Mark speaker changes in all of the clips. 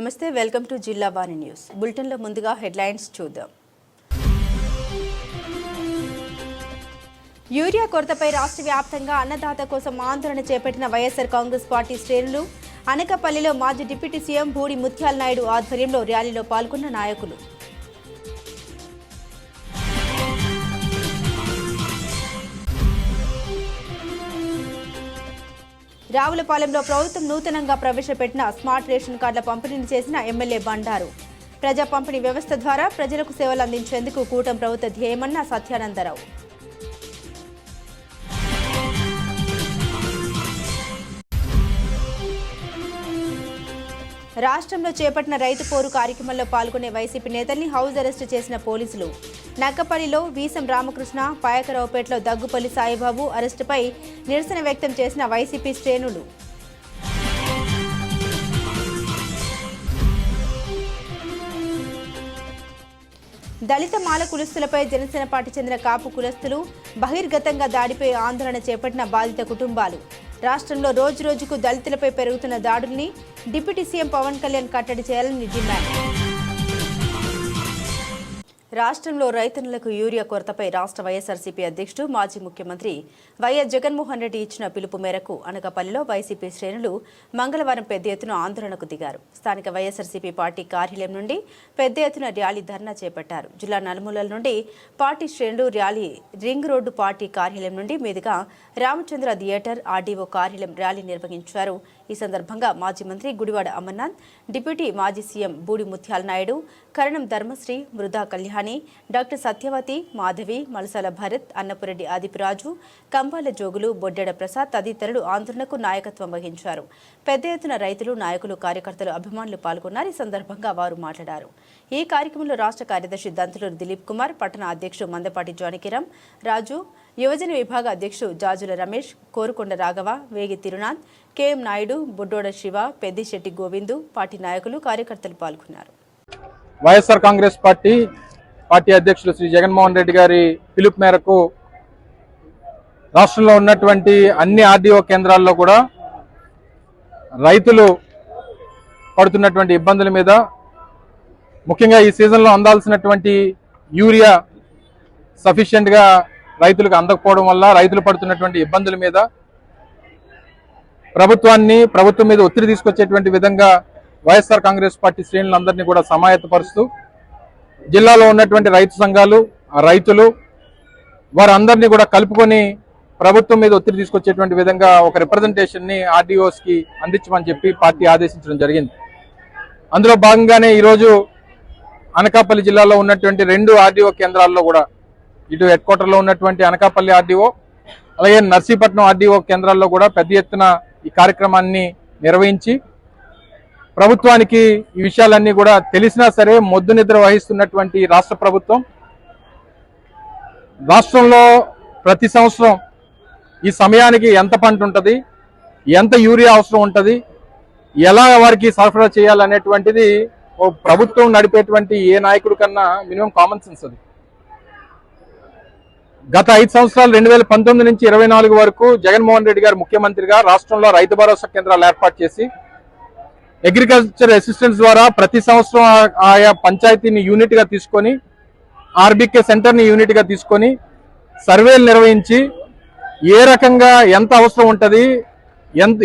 Speaker 1: నమస్తే welcome to జిల్లా వాణి news bulletin లో ముందుగా హెడ్లైన్స్ చూద్దాం. యూరియా కొరతపై రాష్ట్ర వ్యాప్తంగా అన్నదాత కోసం ఆందోళన చేపట్టిన వైఎస్ఆర్ కాంగ్రెస్ పార్టీ శ్రేణులు. అనకాపల్లిలో మాజీ డిప్యూటీ సీఎం బూడి ముత్యాల నాయుడు ఆధ్వర్యంలో ర్యాలీలో పాల్గొన్న నాయకులు. రావులపాలెంలో ప్రభుత్వం నూతనంగా ప్రవేశపెట్టిన స్మార్ట్ రేషన్ కార్డుల పంపిణీని చేసిన ఎమ్మెల్యే బండారు. ప్రజా పంపిణీ వ్యవస్థ ద్వారా ప్రజలకు సేవలు అందించేందుకు కూటమి ప్రభుత్వ ధ్యేయమన్న సత్యానందరావు. రాష్ట్రంలో చేపట్టిన రైతు పోరు కార్యక్రమంలో పాల్గొనే వైసీపీ నేతల్ని హౌస్ అరెస్టు చేసిన పోలీసులు. నక్కపల్లిలో వీసం రామకృష్ణ, పాయకరావుపేటలో దగ్గుపల్లి సాయిబాబు అరెస్టుపై నిరసన వ్యక్తం చేసిన వైసీపీ శ్రేణులు. దళిత మాల కులస్తులపై జనసేన పార్టీ చెందిన కాపు కులస్తులు బహిర్గతంగా దాడిపై ఆందోళన చేపట్టిన బాధిత కుటుంబాలు. రాష్ట్రంలో రోజురోజుకు దళితులపై పెరుగుతున్న దాడుల్ని డిప్యూటీ సీఎం పవన్ కళ్యాణ్ కట్టడి చేయాలని డిమాండ్. రాష్ట్రంలో రైతన్నులకు యూరియా కొరతపై రాష్ట్ర వైఎస్ఆర్సీపీ అధ్యక్షుడు మాజీ ముఖ్యమంత్రి వైఎస్ జగన్మోహన్ రెడ్డి ఇచ్చిన పిలుపు మేరకు అనకాపల్లిలో వైసీపీ శ్రేణులు మంగళవారం పెద్ద ఎత్తున ఆందోళనకు దిగారు. స్థానిక వైఎస్ఆర్సీపీ పార్టీ కార్యాలయం నుండి పెద్ద ఎత్తున ర్యాలీ ధర్నా చేపట్టారు. జిల్లా నలుమూలల నుండి పార్టీ శ్రేణులు ర్యాలీ రింగ్ రోడ్డు పార్టీ కార్యాలయం నుండి మీదుగా రామచంద్ర థియేటర్ ఆర్డీఓ కార్యాలయం ర్యాలీ నిర్వహించారు. ఈ సందర్భంగా మాజీ మంత్రి గుడివాడ అమర్నాథ్, డిప్యూటీ మాజీ సీఎం బూడి ముత్యాల నాయుడు, కరణం ధర్మశ్రీ, మృదా కళ్యాణి, డాక్టర్ సత్యవతి, మాధవి, మలసాల భరత్, అన్నపురెడ్డి ఆదిపురాజు, కంబాల జోగులు, బొడ్డెడ ప్రసాద్ తదితరులు ఆందోళనకు నాయకత్వం వహించారు. పెద్ద ఎత్తున రైతులు, నాయకులు, కార్యకర్తలు, అభిమానులు పాల్గొన్నారు. ఈ సందర్భంగా వారు మాట్లాడారు. ఈ కార్యక్రమంలో రాష్ట్ర కార్యదర్శి దంతులూరు దిలీప్ కుమార్, పట్టణ అధ్యక్షుడు మందపాటి జానకిరాం రాజు, యువజన విభాగ అధ్యక్షుడు జాజుల రమేష్, కోరుకొండ రాఘవ, వేగి తిరునాథ్, కేఎం నాయుడు, బుడ్డోడ శివ, పెద్దిశెట్టి గోవిందు, పార్టీ నాయకులు, కార్యకర్తలు పాల్గొన్నారు.
Speaker 2: వైఎస్ఆర్ కాంగ్రెస్ పార్టీ అధ్యక్షులు శ్రీ జగన్మోహన్ రెడ్డి గారి పిలుపు మేరకు రాష్ట్రంలో ఉన్నటువంటి అన్ని ఆర్డీఓ కేంద్రాల్లో కూడా రైతులు పడుతున్నటువంటి ఇబ్బందుల మీద, ముఖ్యంగా ఈ సీజన్లో అందాల్సినటువంటి యూరియా సఫిషియెంట్గా రైతులకు అందకపోవడం వల్ల రైతులు పడుతున్నటువంటి ఇబ్బందుల మీద ప్రభుత్వం మీద ఒత్తిడి తీసుకొచ్చేటువంటి విధంగా వైఎస్ఆర్ కాంగ్రెస్ పార్టీ శ్రేణులందరినీ కూడా సమాయత్తపరుస్తూ జిల్లాలో ఉన్నటువంటి రైతు సంఘాలు, రైతులు వారందరినీ కూడా కలుపుకొని ప్రభుత్వం మీద ఒత్తిడి తీసుకొచ్చేటువంటి విధంగా ఒక రిప్రజెంటేషన్ని ఆర్డీఓస్కి అందించమని చెప్పి పార్టీ ఆదేశించడం జరిగింది. అందులో భాగంగానే ఈరోజు అనకాపల్లి జిల్లాలో ఉన్నటువంటి 2 ఆర్డీఓ కేంద్రాల్లో కూడా, ఇటు హెడ్ క్వార్టర్లో ఉన్నటువంటి అనకాపల్లి ఆర్డీఓ, అలాగే నర్సీపట్నం ఆర్డీఓ కేంద్రాల్లో కూడా పెద్ద ఎత్తున ఈ కార్యక్రమాన్ని నిర్వహించి ప్రభుత్వానికి ఈ విషయాలన్నీ కూడా తెలిసినా సరే మొద్దు నిద్ర వహిస్తున్నటువంటి రాష్ట్ర ప్రభుత్వం రాష్ట్రంలో ప్రతి సంవత్సరం ఈ సమయానికి ఎంత పంట ఉంటుంది, ఎంత యూరియా అవసరం ఉంటుంది, ఎలా వారికి సరఫరా చేయాలనేటువంటిది ప్రభుత్వం నడిపేటువంటి ఏ నాయకుడి కన్నా మినిమం కామన్ సెన్స్ అది. గత 5 సంవత్సరాలు 2019 నుంచి 24 వరకు జగన్మోహన్ రెడ్డి గారు ముఖ్యమంత్రిగా రాష్ట్రంలో రైతు భరోసా కేంద్రాలు ఏర్పాటు చేసి అగ్రికల్చర్ అసిస్టెంట్స్ ద్వారా ప్రతి సంవత్సరం ఆయా పంచాయతీని యూనిట్గా తీసుకొని, ఆర్బీకే సెంటర్ని యూనిట్గా తీసుకొని సర్వేలు నిర్వహించి ఏ రకంగా ఎంత అవసరం ఉంటుంది,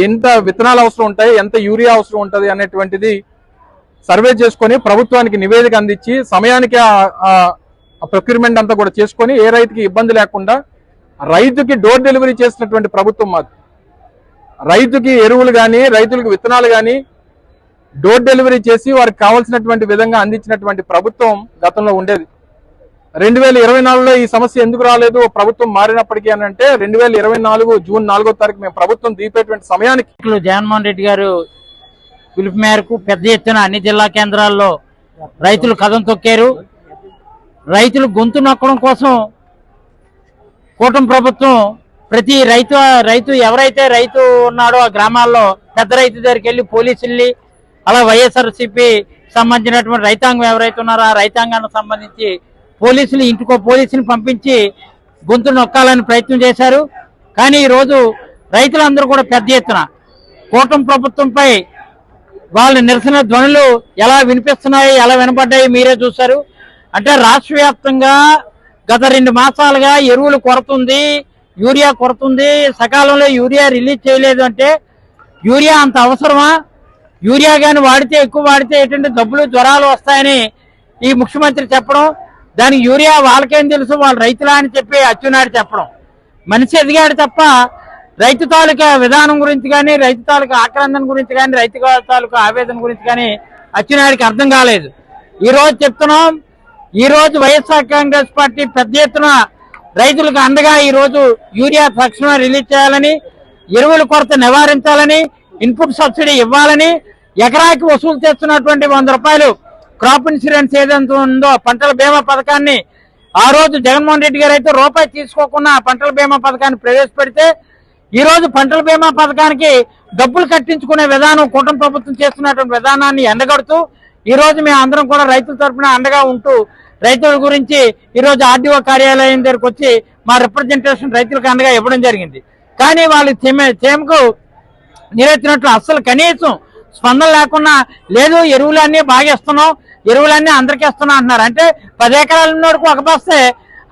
Speaker 2: ఎంత విత్తనాలు అవసరం ఉంటాయి, ఎంత యూరియా అవసరం ఉంటుంది అనేటువంటిది సర్వే చేసుకొని ప్రభుత్వానికి నివేదిక అందించి సమయానికి ప్రొక్యూర్మెంట్ అంతా కూడా చేసుకొని ఏ రైతుకి ఇబ్బంది లేకుండా రైతుకి డోర్ డెలివరీ చేసినటువంటి ప్రభుత్వం మాది. రైతుకి ఎరువులు కానీ, రైతులకు విత్తనాలు కానీ డోర్ డెలివరీ చేసి వారికి కావాల్సినటువంటి విధంగా అందించినటువంటి ప్రభుత్వం గతంలో ఉండేది. 2024లో ఈ సమస్య ఎందుకు రాలేదు, ప్రభుత్వం మారినప్పటికీ అని అంటే 2024 జూన్ 4వ తారీఖు మేము ప్రభుత్వం దిగిపోయేటువంటి సమయానికి
Speaker 3: జగన్మోహన్ రెడ్డి గారు పిలుపు మేరకు పెద్ద ఎత్తున అన్ని జిల్లా కేంద్రాల్లో రైతులు కదం తొక్కారు. రైతులు గొంతు నొక్కడం కోసం కూటమి ప్రభుత్వం ప్రతి రైతు ఎవరైతే రైతు ఉన్నాడో ఆ గ్రామాల్లో పెద్ద రైతు దగ్గరికి వెళ్ళి పోలీసుల్ని, అలా వైఎస్ఆర్సీపీ సంబంధించినటువంటి రైతాంగం ఎవరైతే ఉన్నారో ఆ రైతాంగానికి సంబంధించి పోలీసులు ఇంటికో పోలీసుని పంపించి గొంతు నొక్కాలని ప్రయత్నం చేశారు. కానీ ఈరోజు రైతులందరూ కూడా పెద్ద ఎత్తున కూటమి ప్రభుత్వంపై వాళ్ళ నిరసన ధ్వనులు ఎలా వినిపిస్తున్నాయి, ఎలా వినపడ్డాయి మీరే చూశారు. అంటే రాష్ట్ర వ్యాప్తంగా గత 2 మాసాలుగా ఎరువులు కొరత ఉంది, యూరియా కొరత ఉంది, సకాలంలో యూరియా రిలీజ్ చేయలేదు. అంటే యూరియా అంత అవసరమా? యూరియా కానీ వాడితే ఎక్కువ వాడితే ఏంటంటే జబ్బులు జ్వరాలు వస్తాయని ఈ ముఖ్యమంత్రి చెప్పడం, దానికి యూరియా వాళ్ళకేం తెలుసు, వాళ్ళు రైతులా అని చెప్పి అచ్చెన్నాయుడు చెప్పడం. మనిషి ఎదిగాడు తప్ప రైతు తాలూకా విధానం గురించి కానీ, రైతు తాలూకా ఆక్రందన గురించి కానీ, రైతు తాలూకా ఆవేదన గురించి కానీ అచ్చెన్నాయుడికి అర్థం కాలేదు. ఈ రోజు చెప్తున్నాం, ఈ రోజు వైఎస్ఆర్ కాంగ్రెస్ పార్టీ పెద్ద ఎత్తున రైతులకు అండగా ఈ రోజు యూరియా తక్షణం రిలీజ్ చేయాలని, ఎరువుల కొరత నివారించాలని, ఇన్పుట్ సబ్సిడీ ఇవ్వాలని, ఎకరాకి వసూలు చేస్తున్నటువంటి 100 రూపాయలు క్రాప్ ఇన్సూరెన్స్ ఏదైతే ఉందో పంటల బీమా పథకాన్ని ఆ రోజు జగన్మోహన్ రెడ్డి గారు అయితే రూపాయి తీసుకోకుండా పంటల బీమా పథకాన్ని ప్రవేశపెడితే ఈ రోజు పంటల బీమా పథకానికి డబ్బులు కట్టించుకునే విధానం కూటమి ప్రభుత్వం చేస్తున్నటువంటి విధానాన్ని ఎండగడుతూ ఈ రోజు మేము అందరం కూడా రైతుల తరఫున అండగా ఉంటూ రైతుల గురించి ఈ రోజు ఆర్డీఓ కార్యాలయం దగ్గరకు వచ్చి మా రిప్రజెంటేషన్ రైతులకు అండగా ఇవ్వడం జరిగింది. కానీ వాళ్ళు చేమకు నీరెత్తినట్లు అస్సలు కనీసం స్పందన లేకుండా లేదు, ఎరువులన్నీ బాగా ఇస్తున్నాం, ఎరువులన్నీ అందరికీ ఇస్తున్నాం అంటున్నారు. అంటే 10 ఎకరాలు ఉన్నోడికి ఒక బస్తే,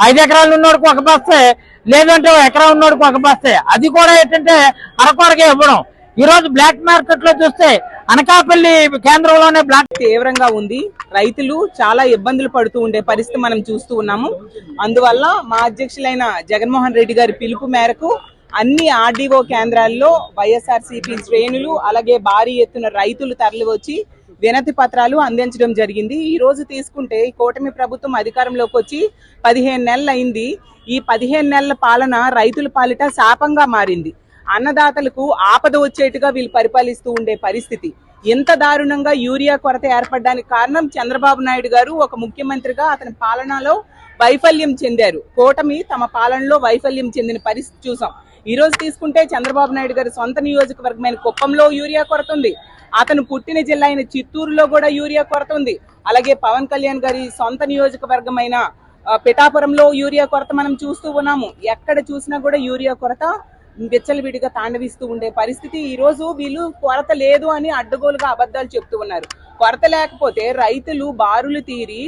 Speaker 3: 5 ఎకరాలు ఉన్నోడికి ఒక బస్తే, లేదంటే 1 ఎకరా ఉన్నోడికి ఒక బస్తే, అది కూడా ఏంటంటే అరకొరగా ఇవ్వడం. ఈ రోజు బ్లాక్ మార్కెట్ లో చూస్తే అనకాపల్లి కేంద్రంలోనే బ్లాక్
Speaker 4: తీవ్రంగా ఉంది. రైతులు చాలా ఇబ్బందులు పడుతూ ఉండే పరిస్థితి మనం చూస్తూ ఉన్నాము. అందువల్ల మా అధ్యక్షులైన జగన్మోహన్ రెడ్డి గారి పిలుపు మేరకు అన్ని ఆర్డీఓ కేంద్రాల్లో వైఎస్ఆర్సీపీ శ్రేణులు అలాగే భారీ ఎత్తున రైతులు తరలివచ్చి వినతి పత్రాలు అందించడం జరిగింది. ఈ రోజు తీసుకుంటే కూటమి ప్రభుత్వం అధికారంలోకి వచ్చి 15 నెలలు అయింది. ఈ 15 నెలల పాలన రైతుల పాలిట శాపంగా మారింది. అన్నదాతలకు ఆపద వచ్చేట్టుగా వీళ్ళు పరిపాలిస్తూ ఉండే పరిస్థితి. ఎంత దారుణంగా యూరియా కొరత ఏర్పడడానికి కారణం చంద్రబాబు నాయుడు గారు ఒక ముఖ్యమంత్రిగా అతని పాలనలో వైఫల్యం చెందారు. కూటమి తమ పాలనలో వైఫల్యం చెందిన పరిస్థితి చూసాం. ఈ రోజు తీసుకుంటే చంద్రబాబు నాయుడు గారి సొంత నియోజకవర్గమైన కుప్పంలో యూరియా కొరత ఉంది. అతను పుట్టిన జిల్లా అయిన చిత్తూరులో కూడా యూరియా కొరత ఉంది. అలాగే పవన్ కళ్యాణ్ గారి సొంత నియోజకవర్గమైన పిఠాపురంలో యూరియా కొరత మనం చూస్తూ ఉన్నాము. ఎక్కడ చూసినా కూడా యూరియా కొరత విచ్చలవిడిగా తాండవిస్తూ ఉండే పరిస్థితి. ఈ రోజు వీళ్ళు కొరత లేదు అని అడ్డగోలుగా అబద్ధాలు చెప్తూ ఉన్నారు. కొరత లేకపోతే రైతులు బారులు తీరి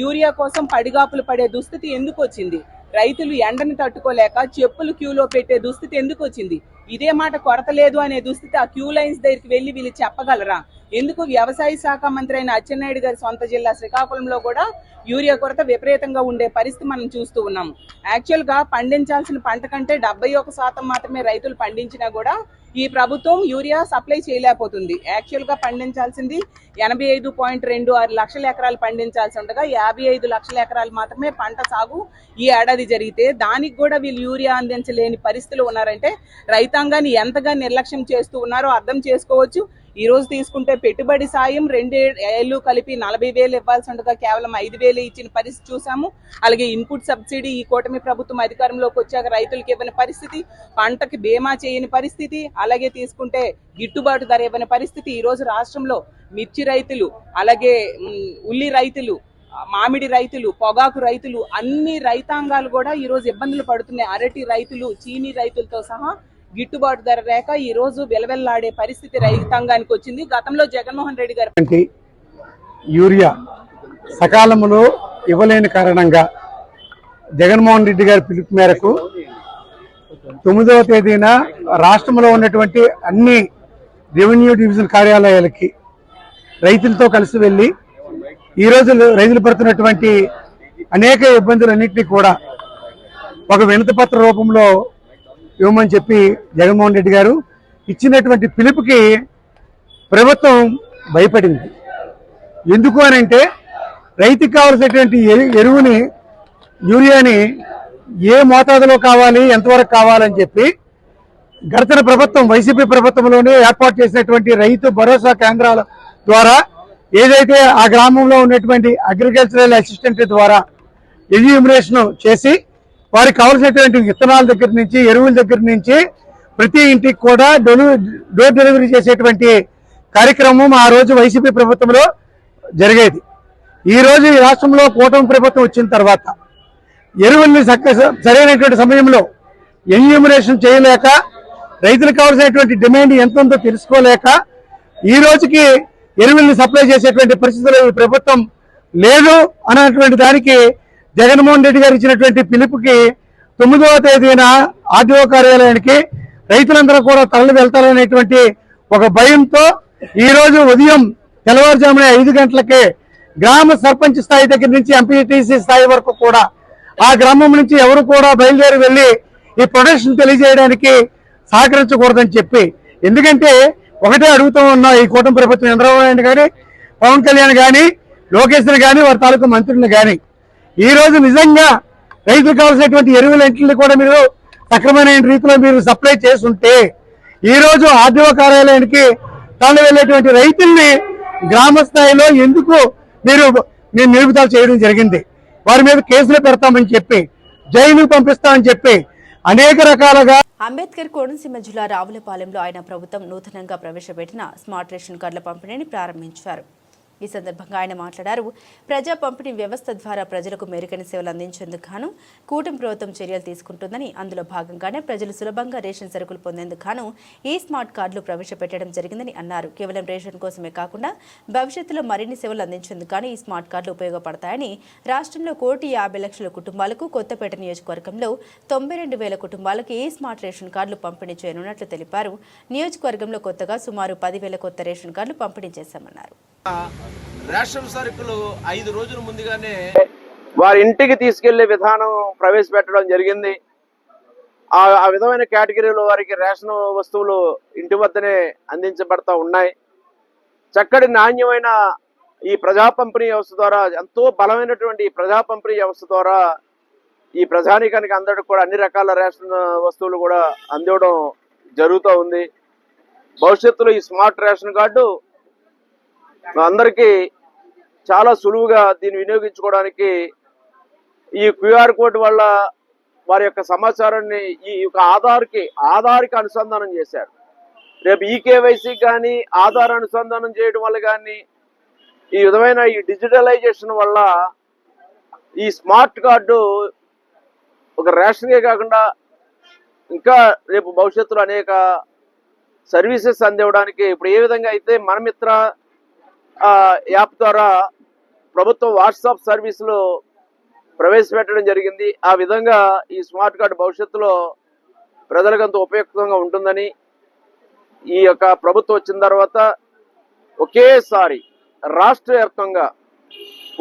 Speaker 4: యూరియా కోసం పడిగాపులు పడే దుస్థితి ఎందుకు వచ్చింది? రైతులు ఎండని తట్టుకోలేక చెప్పులు క్యూలో పెట్టే దుస్థితి ఎందుకు వచ్చింది? ఇదే మాట కొరత లేదు అనే దుస్థితి ఆ క్యూ లైన్స్ దగ్గరికి వెళ్లి వీళ్ళు చెప్పగలరా? ఎందుకు? వ్యవసాయ శాఖ మంత్రి అయిన అచ్చెన్నాయుడు గారి సొంత జిల్లా శ్రీకాకుళంలో కూడా యూరియా కొరత విపరీతంగా ఉండే పరిస్థితి మనం చూస్తూ ఉన్నాము. యాక్చువల్ గా పండించాల్సిన పంట కంటే 71% మాత్రమే రైతులు పండించినా కూడా ఈ ప్రభుత్వం యూరియా సప్లై చేయలేకపోతుంది. యాక్చువల్ గా పండించాల్సింది 85.26 లక్షల ఎకరాలు పండించాల్సి ఉండగా 55 లక్షల ఎకరాలు మాత్రమే పంట సాగు ఈ ఏడాది జరిగితే దానికి కూడా వీళ్ళు యూరియా అందించలేని పరిస్థితులు ఉన్నారంటే రైతాంగాన్ని ఎంతగా నిర్లక్ష్యం చేస్తూ ఉన్నారో అర్థం చేసుకోవచ్చు. ఈ రోజు తీసుకుంటే పెట్టుబడి సాయం 2 ఏళ్లు కలిపి 40,000 ఇవ్వాల్సి ఉండగా కేవలం 5,000 ఇచ్చిన పరిస్థితి చూసాము. అలాగే ఇన్పుట్ సబ్సిడీ ఈ కూటమి ప్రభుత్వం అధికారంలోకి వచ్చాక రైతులకు ఇవ్వని పరిస్థితి, పంటకి బీమా చేయని పరిస్థితి, అలాగే తీసుకుంటే గిట్టుబాటు ధర ఇవ్వని పరిస్థితి. ఈ రోజు రాష్ట్రంలో మిర్చి రైతులు, అలాగే ఉల్లి రైతులు, మామిడి రైతులు, పొగాకు రైతులు, అన్ని రైతాంగాలు కూడా ఈ రోజు ఇబ్బందులు పడుతున్నాయి. అరటి రైతులు, చీనీ రైతులతో సహా గిట్టుబాటు ధర లేక ఈ రోజు వెలవెల్లాడే పరిస్థితి రైతాంగానికి వచ్చింది. గతంలో జగన్మోహన్ రెడ్డి గారు
Speaker 5: యూరియా సకాలంలో ఇవ్వలేని కారణంగా జగన్మోహన్ రెడ్డి గారి పిలుపు మేరకు 9వ తేదీన రాష్ట్రంలో ఉన్నటువంటి అన్ని రెవెన్యూ డివిజన్ కార్యాలయాలకి రైతులతో కలిసి వెళ్లి ఈ రోజు రైతులు పడుతున్నటువంటి అనేక ఇబ్బందులన్నింటినీ కూడా ఒక వినతి పత్ర రూపంలో ఇవ్వమని చెప్పి జగన్మోహన్ రెడ్డి గారు ఇచ్చినటువంటి పిలుపుకి ప్రభుత్వం భయపడింది. ఎందుకు అని అంటే రైతుకు కావాల్సినటువంటి ఎరువుని, యూరియాని ఏ మోతాదులో కావాలి, ఎంతవరకు కావాలని చెప్పి గడిచిన ప్రభుత్వం వైసీపీ ప్రభుత్వంలోనే ఏర్పాటు చేసినటువంటి రైతు భరోసా కేంద్రాల ద్వారా ఏదైతే ఆ గ్రామంలో ఉన్నటువంటి అగ్రికల్చరల్ అసిస్టెంట్ ద్వారా ఎన్యూమరేషన్ చేసి వారికి కావాల్సినటువంటి విత్తనాల దగ్గర నుంచి, ఎరువుల దగ్గర నుంచి ప్రతి ఇంటికి కూడా డోర్ డెలివరీ చేసేటువంటి కార్యక్రమం ఆ రోజు వైసీపీ ప్రభుత్వంలో జరిగేది. ఈ రోజు ఈ రాష్ట్రంలో కూటమి ప్రభుత్వం వచ్చిన తర్వాత ఎరువుల్ని సరైనటువంటి సమయంలో ఎన్యూమరేషన్ చేయలేక, రైతులకు కావాల్సినటువంటి డిమాండ్ ఎంత ఉందో తెలుసుకోలేక ఈ రోజుకి ఎరువుల్ని సప్లై చేసేటువంటి పరిస్థితుల్లో ఈ ప్రభుత్వం లేదు అన్నటువంటి దానికి జగన్మోహన్ రెడ్డి గారు ఇచ్చినటువంటి పిలుపుకి 9వ తేదీన ఆర్డీఓ కార్యాలయానికి రైతులందరూ కూడా తరలి వెళ్తారనేటువంటి ఒక భయంతో ఈ రోజు ఉదయం తెల్లవారుజామున 5 గంటలకే గ్రామ సర్పంచ్ స్థాయి దగ్గర నుంచి ఎంపీటీసీ స్థాయి వరకు కూడా ఆ గ్రామం నుంచి ఎవరు కూడా బయలుదేరి వెళ్లి ఈ ప్రొటెక్షన్ తెలియజేయడానికి సహకరించకూడదని చెప్పి, ఎందుకంటే ఒకటే అడుగుతూ ఉన్నా ఈ కూటమి ప్రభుత్వం చంద్రబాబు నాయుడు కానీ పవన్ కళ్యాణ్ కానీ లోకేష్ని కానీ వారి తాలూకు మంత్రులను కానీ ఈ రోజు నిజంగా రైతులకు కావాల్సినటువంటి ఎరువులన్నింటినీ కూడా మీరు సక్రమైన రీతిలో మీరు సప్లై చేస్తుంటే ఈ రోజు ఆర్డీఓ కార్యాలయానికి తాను వెళ్ళేటువంటి రైతుల్ని గ్రామ స్థాయిలో ఎందుకు మీరు నిలుపుదల చేయడం జరిగింది, వారి మీద కేసులు పెడతామని చెప్పి జైలుకు పంపిస్తామని చెప్పి అనేక రకాలుగా.
Speaker 1: అంబేద్కర్ కోనసీమ జిల్లా రావులపాలెంలో ఆయన ప్రభుత్వం నూతనంగా ప్రవేశపెట్టిన స్మార్ట్ రేషన్ కార్డుల పంపిణీని ప్రారంభించారు. ఈ సందర్భంగా ఆయన మాట్లాడారు. ప్రజా పంపిణీ వ్యవస్థ ద్వారా ప్రజలకు మెరుగైన సేవలు అందించేందుకు గాను కూటమి ప్రభుత్వం చర్యలు తీసుకుంటుందని, అందులో భాగంగానే ప్రజలు సులభంగా రేషన్ సరుకులు పొందేందుకు గాను ఈ స్మార్ట్ కార్డులు ప్రవేశపెట్టడం జరిగిందని అన్నారు. కేవలం రేషన్ కోసమే కాకుండా భవిష్యత్తులో మరిన్ని సేవలు అందించేందుకు గాను ఈ స్మార్ట్ కార్డులు ఉపయోగపడతాయని, రాష్ట్రంలో 1,50,00,000 కుటుంబాలకు, కొత్తపేట నియోజకవర్గంలో 92,000 కుటుంబాలకు ఈ స్మార్ట్ రేషన్ కార్డులు పంపిణీ చేయనున్నట్లు తెలిపారు. నియోజకవర్గంలో కొత్తగా సుమారు 10,000 కొత్త రేషన్ కార్డులు పంపిణీ చేశామన్నారు.
Speaker 6: రేషన్ సరుకులు 5 రోజుల ముందుగానే వారి ఇంటికి తీసుకెళ్లే విధానం ప్రవేశపెట్టడం జరిగింది. ఆ విధమైన కేటగిరీలో వారికి రేషన్ వస్తువులు ఇంటి వద్దనే అందించబడతా ఉన్నాయి. చక్కటి నాణ్యమైన ఈ ప్రజా పంపిణీ వ్యవస్థ ద్వారా, ఎంతో బలమైనటువంటి ప్రజా పంపిణీ వ్యవస్థ ద్వారా ఈ ప్రజానీకానికి అందరికీ కూడా అన్ని రకాల రేషన్ వస్తువులు కూడా అందివ్వడం జరుగుతూ ఉంది. భవిష్యత్తులో ఈ స్మార్ట్ రేషన్ కార్డు అందరికీ చాలా సులువుగా దీన్ని వినియోగించుకోవడానికి ఈ క్యూఆర్ కోడ్ వల్ల వారి యొక్క సమాచారాన్ని ఈ యొక్క ఆధార్కి అనుసంధానం చేశారు. రేపు ఈ కేవైసీకి కానీ ఆధార్ అనుసంధానం చేయడం వల్ల కానీ ఈ విధమైన ఈ డిజిటలైజేషన్ వల్ల ఈ స్మార్ట్ కార్డు ఒక రేషన్కే కాకుండా ఇంకా రేపు భవిష్యత్తులో అనేక సర్వీసెస్ అందివ్వడానికి ఇప్పుడు ఏ విధంగా అయితే మనమిత్ర యాప్ ద్వారా ప్రభుత్వం వాట్సాప్ సర్వీసులు ప్రవేశపెట్టడం జరిగింది. ఆ విధంగా ఈ స్మార్ట్ కార్డు భవిష్యత్తులో ప్రజలకంత ఉపయుక్తంగా ఉంటుందని, ఈ యొక్క ప్రభుత్వం వచ్చిన తర్వాత ఒకేసారి రాష్ట్ర వ్యాప్తంగా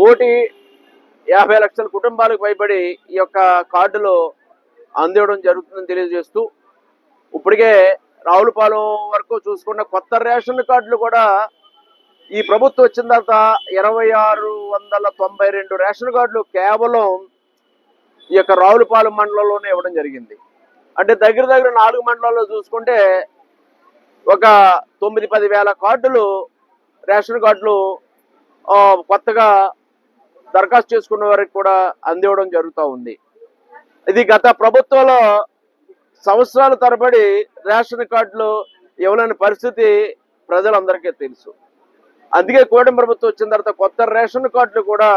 Speaker 6: 1,50,00,000 కుటుంబాలకు పైబడి ఈ యొక్క కార్డులు అందివ్వడం జరుగుతుందని తెలియజేస్తూ, ఇప్పటికే రావులపాలెం వరకు చూసుకున్న కొత్త రేషన్ కార్డులు కూడా ఈ ప్రభుత్వం వచ్చిన తర్వాత 2,692 రేషన్ కార్డులు కేవలం ఈ యొక్క రావులపాలెం మండలంలోనే ఇవ్వడం జరిగింది. అంటే దగ్గర 4 మండలాల్లో చూసుకుంటే ఒక 9-10 వేల కార్డులు రేషన్ కార్డులు కొత్తగా దరఖాస్తు చేసుకున్న వారికి కూడా అందివ్వడం జరుగుతూ ఉంది. ఇది గత ప్రభుత్వంలో సంవత్సరాల తరబడి రేషన్ కార్డులు ఇవ్వలేని పరిస్థితి ప్రజలందరికీ తెలుసు. అందుకే కూటమి ప్రభుత్వం వచ్చిన తర్వాత కొత్త రేషన్ కార్డులు కూడా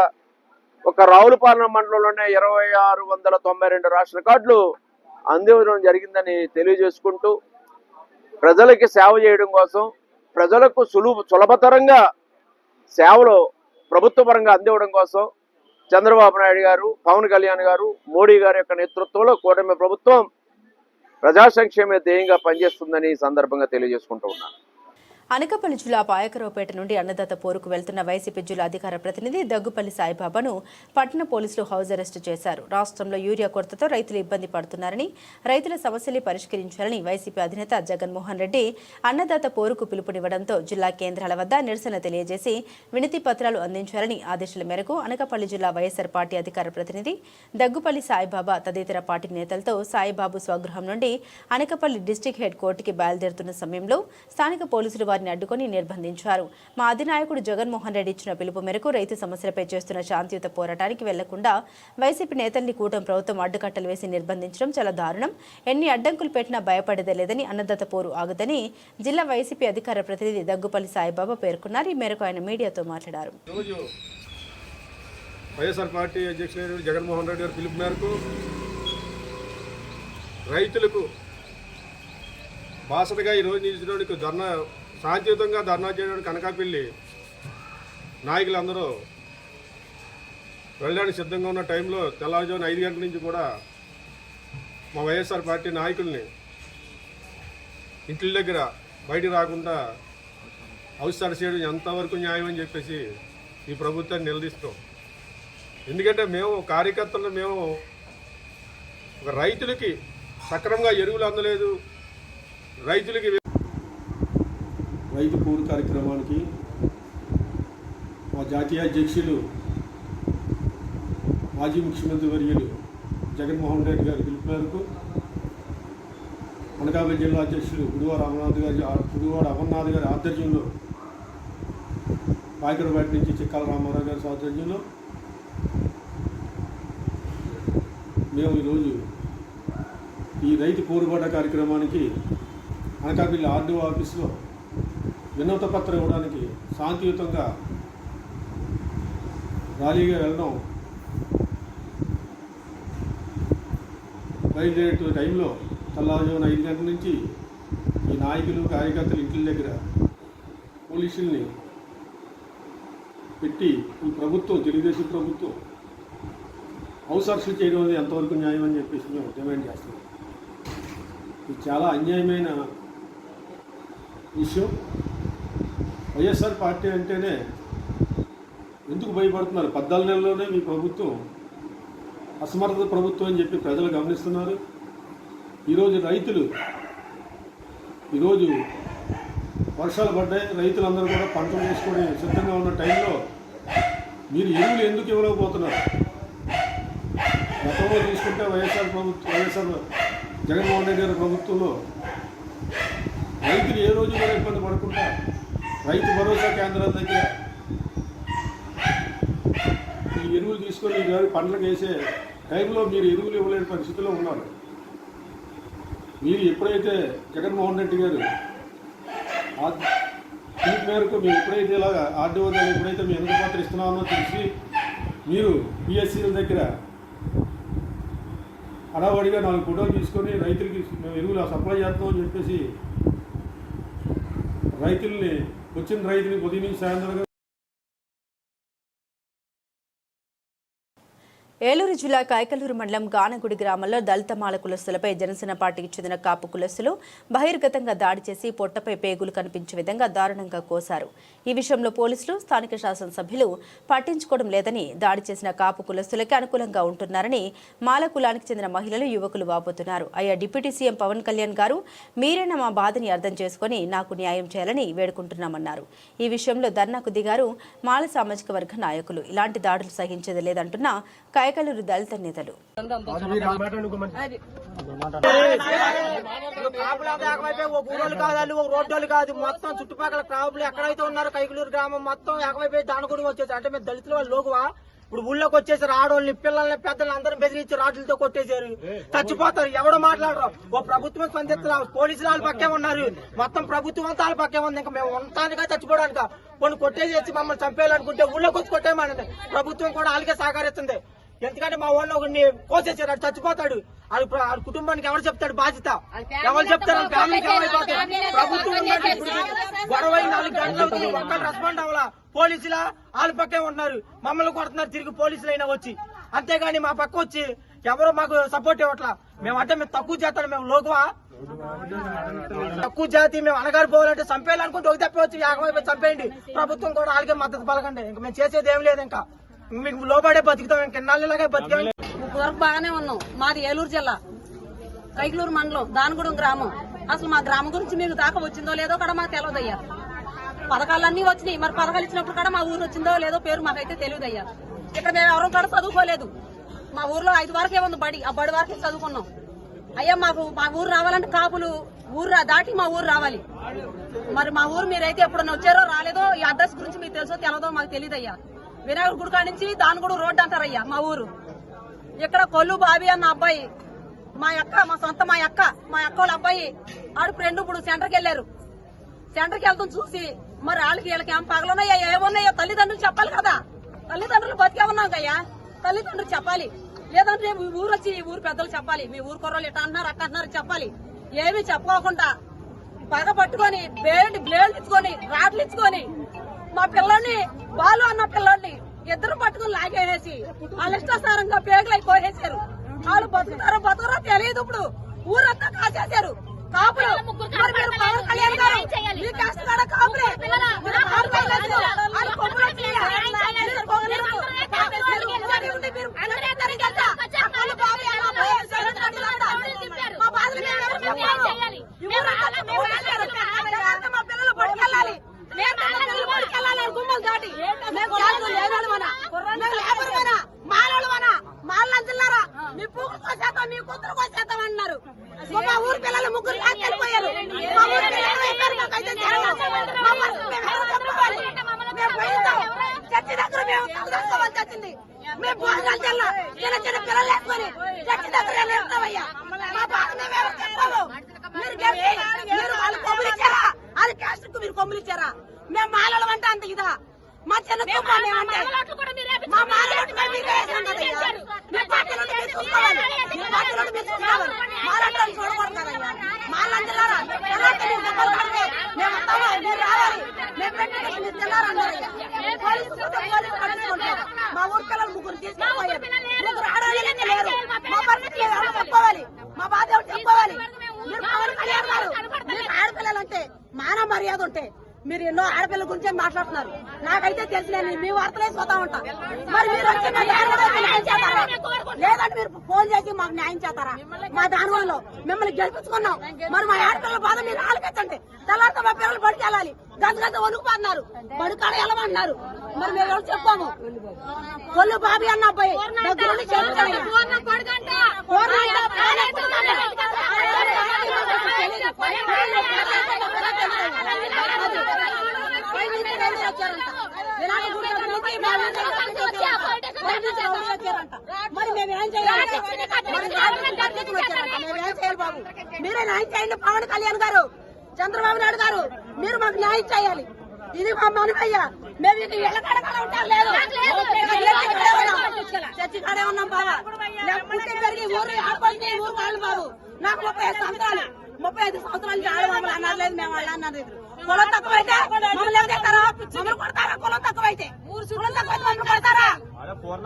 Speaker 6: ఒక రావులపాలెం మండలంలోనే 2,692 రేషన్ కార్డులు అందివ్వడం జరిగిందని తెలియజేసుకుంటూ, ప్రజలకి సేవ చేయడం కోసం, ప్రజలకు సులభతరంగా సేవలు ప్రభుత్వ పరంగా అందివ్వడం కోసం చంద్రబాబు నాయుడు గారు, పవన్ కళ్యాణ్ గారు, మోడీ గారి యొక్క నేతృత్వంలో కూటమి ప్రభుత్వం ప్రజా సంక్షేమ ధ్యేయంగా పనిచేస్తుందని ఈ సందర్భంగా తెలియజేసుకుంటూ ఉన్నాను.
Speaker 1: అనకాపల్లి జిల్లా పాయకరావుపేట నుండి అన్నదాత పోరుకు వెళ్తున్న వైసీపీ జిల్లా అధికార ప్రతినిధి దగ్గుపల్లి సాయిబాబాను పట్టణ పోలీసులు హౌస్ అరెస్టు చేశారు. రాష్ట్రంలో యూరియా కొరతతో రైతులు ఇబ్బంది పడుతున్నారని, రైతుల సమస్యలు పరిష్కరించాలని వైసీపీ అధినేత జగన్మోహన్ రెడ్డి అన్నదాత పోరుకు పిలుపునివ్వడంతో జిల్లా కేంద్రాల వద్ద నిరసన తెలియజేసి వినతి పత్రాలు అందించాలని ఆదేశాల మేరకు అనకాపల్లి జిల్లా వైఎస్ఆర్ పార్టీ అధికార ప్రతినిధి దగ్గుపల్లి సాయిబాబా తదితర పార్టీ నేతలతో సాయిబాబు స్వగృహం నుండి అనకాపల్లి డిస్టిక్ హెడ్ కోర్టుకి బయలుదేరుతున్న సమయంలో స్థానిక పోలీసులు వారిని అడ్డుకొని నిర్బంధించారు. మా అధినాయకుడు జగన్మోహన్ రెడ్డి ఇచ్చిన పిలుపు మేరకు రైతు సమస్యలపై చేస్తున్న శాంతియుత పోరాటానికి వెళ్లకుండా వైసీపీ నేతల్ని కూటమి ప్రభుత్వం అడ్డుకట్టలు వేసి నిర్బంధించడం చాలా దారుణం. ఎన్ని అడ్డంకులు పెట్టినా భయపడేదే లేదని, అన్నదాత పోరు ఆగదని జిల్లా వైసీపీ అధికార ప్రతినిధి దగ్గుపల్లి సాయిబాబా పేర్కొన్నారు. ఈ మేరకు ఆయన మీడియాతో మాట్లాడారు.
Speaker 7: వైఎస్ఆర్ పార్టీ అధ్యక్షుడు జగన్మోహన్ రెడ్డి గారి పిలుపు మేరకు రైతులకు బాసటగా ఈరోజు నిలిచినోడికి ధర్నా శాంతియుతంగా ధర్నా చేయడానికి అనకాపల్లి నాయకులందరూ వెళ్ళడానికి సిద్ధంగా ఉన్న టైంలో తెల్లవారుజామున 5 గంటల నుంచి కూడా మా వైఎస్ఆర్ పార్టీ నాయకుల్ని ఇంటి దగ్గర బయటికి రాకుండా హౌస్ అరెస్ట్ చేయడం ఎంతవరకు న్యాయం అని చెప్పేసి ఈ ప్రభుత్వాన్ని నిలదీస్తాం. ఎందుకంటే మేము కార్యకర్తలు మేము ఒక రైతులకి సక్రమంగా ఎరువులు అందలేదు, రైతులకి రైతు పూర్ కార్యక్రమానికి మా జాతీయ అధ్యక్షులు మాజీ ముఖ్యమంత్రి వర్యులు జగన్మోహన్ రెడ్డి గారి పిలుపు మేరకు అనకాపల్లి జిల్లా అధ్యక్షులు గుడివాడ అమర్నాథ్ గారి ఆధ్వర్యంలో పాయకరపేట నుంచి చిక్కాల రామారావు గారి ఆధ్వర్యంలో మేము ఈరోజు ఈ రైతు పోరుబాట కార్యక్రమానికి అనకాపల్లి ఆర్డీఓ ఆఫీస్లో వినూత పత్రం ఇవ్వడానికి శాంతియుతంగా ర్యాలీగా వెళ్ళడం బయలుదేరే టైంలో తెల్లవారుజామున 5 గంటల నుంచి ఈ నాయకులు కార్యకర్తలు ఇంటి దగ్గర పోలీసుల్ని పెట్టి ఈ ప్రభుత్వం తెలుగుదేశం ప్రభుత్వం హౌస్ అరెస్టులు చేయడం అనేది ఎంతవరకు న్యాయం అని చెప్పేసి మేము డిమాండ్ చేస్తున్నాం. ఇది చాలా అన్యాయమైన విషయం. వైఎస్ఆర్ పార్టీ అంటేనే ఎందుకు భయపడుతున్నారు? 14 నెలల్లోనే మీ ప్రభుత్వం అసమర్థత ప్రభుత్వం అని చెప్పి ప్రజలు గమనిస్తున్నారు. ఈరోజు రైతులు వర్షాలు పడ్డాయి, రైతులందరూ కూడా పంటలు వేసుకొని సిద్ధంగా ఉన్న టైంలో మీరు ఎరువులు ఎందుకు ఇవ్వలేకపోతున్నారు? గతంలో తీసుకుంటే వైఎస్ఆర్ జగన్మోహన్ రెడ్డి గారి ప్రభుత్వంలో రైతులు ఏ రోజు కూడా ఇబ్బంది పడకుండా రైతు భరోసా కేంద్రాల దగ్గర ఈ ఎరువులు తీసుకొని గారి పంటలకు వేసే టైంలో మీరు ఎరువులు ఇవ్వలేని పరిస్థితిలో ఉన్నారు. మీరు ఎప్పుడైతే జగన్మోహన్ రెడ్డి గారు పిలుపు మేరకు మేము ఎప్పుడైతే ఇలాగా ఆర్డీఓ గారు ఎప్పుడైతే మేము ఎందుకు పాత్ర ఇస్తున్నామో తెలిసి మీరు పిఎస్సీల దగ్గర హడావడిగా 4 ఫోటోలు తీసుకొని రైతులకి మేము ఎరువులు సప్లై చేస్తామని చెప్పేసి రైతుల్ని వచ్చిన రైతుని ఉదయం నుంచి సాయంత్రం
Speaker 1: ఏలూరు జిల్లా కైకలూరు మండలం గానగుడి గ్రామంలో దళిత మాల కులస్తులపై జనసేన పార్టీకి చెందిన కాపు కులస్తులు బహిర్గతంగా దాడి చేసి పొట్టపై పేగులు కనిపించే విధంగా దారుణంగా కోశారు. ఈ విషయంలో పోలీసులు, స్థానిక శాసనసభ్యులు పట్టించుకోవడం లేదని, దాడి చేసిన కాపు కులస్తులకి అనుకూలంగా ఉంటున్నారని మాల కులానికి చెందిన మహిళలు, యువకులు వాపోతున్నారు. అయ్యా డిప్యూటీ సీఎం పవన్ కళ్యాణ్ గారు, మీరైనా మా బాధని అర్థం చేసుకుని నాకు న్యాయం చేయాలని వేడుకుంటున్నామన్నారు. ఈ విషయంలో ధర్నాకు దిగారు మాల సామాజిక వర్గ నాయకులు. ఇలాంటి దాడులు సహించేది లేదంటున్న కైకలూరు దళిత నేతలు.
Speaker 8: రోడ్డు కాదు, మొత్తం చుట్టుపక్కల క్రాపులు ఎక్కడైతే ఉన్నారో కైకలూరు గ్రామం మొత్తం ఏకమైపోయి దానగుడి వచ్చేసి, అంటే మేము దళితుల వాళ్ళు లోకువా? ఇప్పుడు ఊళ్ళోకి వచ్చేసారు, ఆడవాళ్ళని, పిల్లల్ని, పెద్దల్ని అందరం బెదిరించి రాడ్లతో కొట్టేశారు, చచ్చిపోతారు. ఎవడో మాట్లాడరు. ఓ ప్రభుత్వం స్పందిస్తున్నారు, పోలీసులు వాళ్ళ పక్కే ఉన్నారు, మొత్తం ప్రభుత్వం అంతా వాళ్ళ పక్కే ఉంది. ఇంకా మేము ఉండటానికా చచ్చిపోవడానిక? కొన్ని కొట్టేసి మమ్మల్ని చంపేయాలనుకుంటే ఊళ్ళోకి వచ్చి కొట్టేయమనండి. ప్రభుత్వం కూడా వాళ్ళకే సహకరిస్తుంది. ఎందుకంటే మా వాళ్ళు ఒకరిని కోసేసారు, అది చచ్చిపోతాడు. అది కుటుంబానికి ఎవరు చెప్తాడు బాధ్యత? ఎవరు చెప్తారు? ఫ్యామిలీకి ఏమైపోతారు? ప్రభుత్వం గొడవ 4 గంటలు అవుతుంది, ఒక్కరు రెస్పాండ్ అవ్వాలా? పోలీసులా వాళ్ళ పక్కే ఉంటున్నారు, మమ్మల్ని కొడుతున్నారు తిరిగి పోలీసులు అయినా వచ్చి. అంతేగాని మా పక్క వచ్చి ఎవరో మాకు సపోర్ట్ ఇవ్వట్లా. మేము తక్కువ చేస్తాడు, మేము లోకువా? తక్కువ జాతి, మేము అనగారు పోవాలంటే చంపేయాలనుకుంటే ఒక తప్పవచ్చు, ఏకమైపోయి చంపేయండి. ప్రభుత్వం కూడా వాళ్ళకే మద్దతు పలకండి. ఇంకా మేము చేసేది ఏం లేదు, ఇంకా మీకు లోబడే బతుకుతాం, ఇంకెన్నాళ్ళలాగే బతికాం.
Speaker 9: వరకు బాగానే ఉన్నాం. మాది ఏలూరు జిల్లా కైకలూరు మండలం దానగూడెం గ్రామం. అసలు మా గ్రామం గురించి మీకు దాకా వచ్చిందో లేదో కూడా మాకు తెలియదయ్యా. పథకాలన్నీ వచ్చినాయి, మరి పథకాలు ఇచ్చినప్పుడు కూడా మా ఊరు వచ్చిందో లేదో పేరు మాకైతే తెలియదయ్యా. ఇక్కడ మేము ఎవరు కూడా చదువుకోలేదు. మా ఊర్లో 5 వరకే ఉంది బడి, ఆ బడి వరకే చదువుకున్నాం. అయ్యా మా ఊరు రావాలంటే కాపులు ఊరు దాటి మా ఊరు రావాలి. మరి మా ఊరు మీరైతే ఎప్పుడన్నా వచ్చారో రాలేదో, ఈ అడ్రస్ గురించి మీకు తెలుసో తెలదో మాకు తెలియదయ్యా. వినాయకుడి గుడి కాడ నుంచి దానగూడు రోడ్డు అంటారయ్యా మా ఊరు. ఇక్కడ కొల్లు బాబీ అన్న అబ్బాయి, మా అక్క వాళ్ళ అబ్బాయి ఆడు ఫ్రెండ్ ఇప్పుడు సెంటర్కి వెళ్లారు. సెంటర్కి వెళ్తాం చూసి మరి వాళ్ళకి వీళ్ళకి ఏం పగలున్నాయా, ఏమున్నాయో తల్లిదండ్రులు చెప్పాలి కదా. తల్లిదండ్రులు బతికే ఉన్నాం కయ్యా, తల్లిదండ్రులు చెప్పాలి. లేదంటే మీ ఊరు వచ్చి ఈ ఊరు పెద్దలు చెప్పాలి, మీ ఊరు కుర్రోళ్ళు ఇట్లా అంటున్నారు అక్క అంటున్నారు చెప్పాలి. ఏమీ చెప్పుకోకుండా పగ పట్టుకొని బ్లేడ్లు ఇచ్చుకొని రాడ్లు ఇచ్చుకొని మా పిల్లల్ని బాలు అన్న పిల్లల్ని ఇద్దరు పట్టుకుని లాగేసి వాళ్ళ ఇష్టాసారంగా పేగులై కోసేశారు. వాళ్ళు బతుకుతారో తెలియదు. ఇప్పుడు ఊరంతా కాసేశారు కాపులు. మరి మీరు పవన్ కళ్యాణ్ గారు మీ కాస్ట్ కూడా కాపులే. మా పిల్లలు పట్టుకెళ్ళాలి, గుమ్మలు దాటి మాలంటున్నారా మీ పూకులు కోసేస్తాం, మీ కూతురు కోసేస్తాం అంటున్నారు. మా ఊరు పిల్లలు ముగ్గురు వెళ్ళిపోయారు. మా ఊరు చర్చి దగ్గర మేము తగ్గుకోవాల్సి వచ్చింది. మేము భోజనాలు చెల్లా చిన్న చిన్న పిల్లలు వేసుకొని చర్చి దగ్గర వెళ్తామయ్యా. మా బాధ మేము చెప్పాము. మీరు వాళ్ళు కొమ్ములు ఇచ్చారా? అది క్యాస్ట్కు మీరు కొమ్ములు ఇచ్చారా? మేము మాలలు అంటే అంత ఇదా? మా చిన్న మేమంటే మా మాలలు చూడకూడతారయ్యా. మాలంటున్నారా మేము వస్తామా, మీరు రావాలి, మేము పెట్టిన మీరు తిన్నారన్నారయ్యా. మా ఊరు పిల్లలు ముగ్గురు తీసుకుపోయారు. ముగ్గురు ఆడవాళ్ళకి లేరు. మా పరిస్థితి ఎవరు చెప్పుకోవాలి, మా బాధ ఎవరు చెప్పుకోవాలి. మీరు పవన్ కళ్యాణ్ గారు మీకు ఆడపిల్లలు అంటే మాన మర్యాద ఉంటే మీరు ఎన్నో ఆడపిల్లల గురించే మాట్లాడుతున్నారు. నాకైతే తెలిసిన మీ వార్తలే చూస్తా ఉంటా. మరి మీరు వచ్చి న్యాయం చేస్తారా? లేదంటే మీరు ఫోన్ చేసి మాకు న్యాయం చేస్తారా? మా దానివల్ల మిమ్మల్ని గెలిపించుకున్నాం. మరి మా ఆడపిల్లల బాధ మీరు ఆలకించండి. తెల్లారితో మా పిల్లలు బడికి వెళ్ళాలి. గంట వణుకుపోతున్నారు, బడికాడ వెళ్ళమన్నారు. మరి మేము ఎవరు చెప్పాము? కొల్లు బాబీ అన్న అబ్బాయి దగ్గరుండి మరి మేమేం చేయాలి? మేమేం చేయాలి బాబు? మీరే న్యాయం చేయండి. పవన్ కళ్యాణ్ గారు, చంద్రబాబు నాయుడు గారు, మీరు మాకు న్యాయం చేయాలి. ఇది మా మనమయ్యా. మేము ఇక ఎల్లకాడకాడ ఉంటాం లేదు. చర్చి కాడే ఉన్నాం బాబా. పుట్టి పెరిగి ఊరు ఆడుకొని ఊరు వాళ్ళు బాబు. నాకు 35 సంవత్సరాలు 35 సంవత్సరాల నుంచి ఆడవాళ్ళు అన్నారు లేదు. మేము వాళ్ళు అన్నారు కులం తక్కువైతే మమ్మల్ని ఎగదేస్తారా? మమ్మల్ని కొడతారా? కులం తక్కువైతే మమ్మల్ని కొడతారా?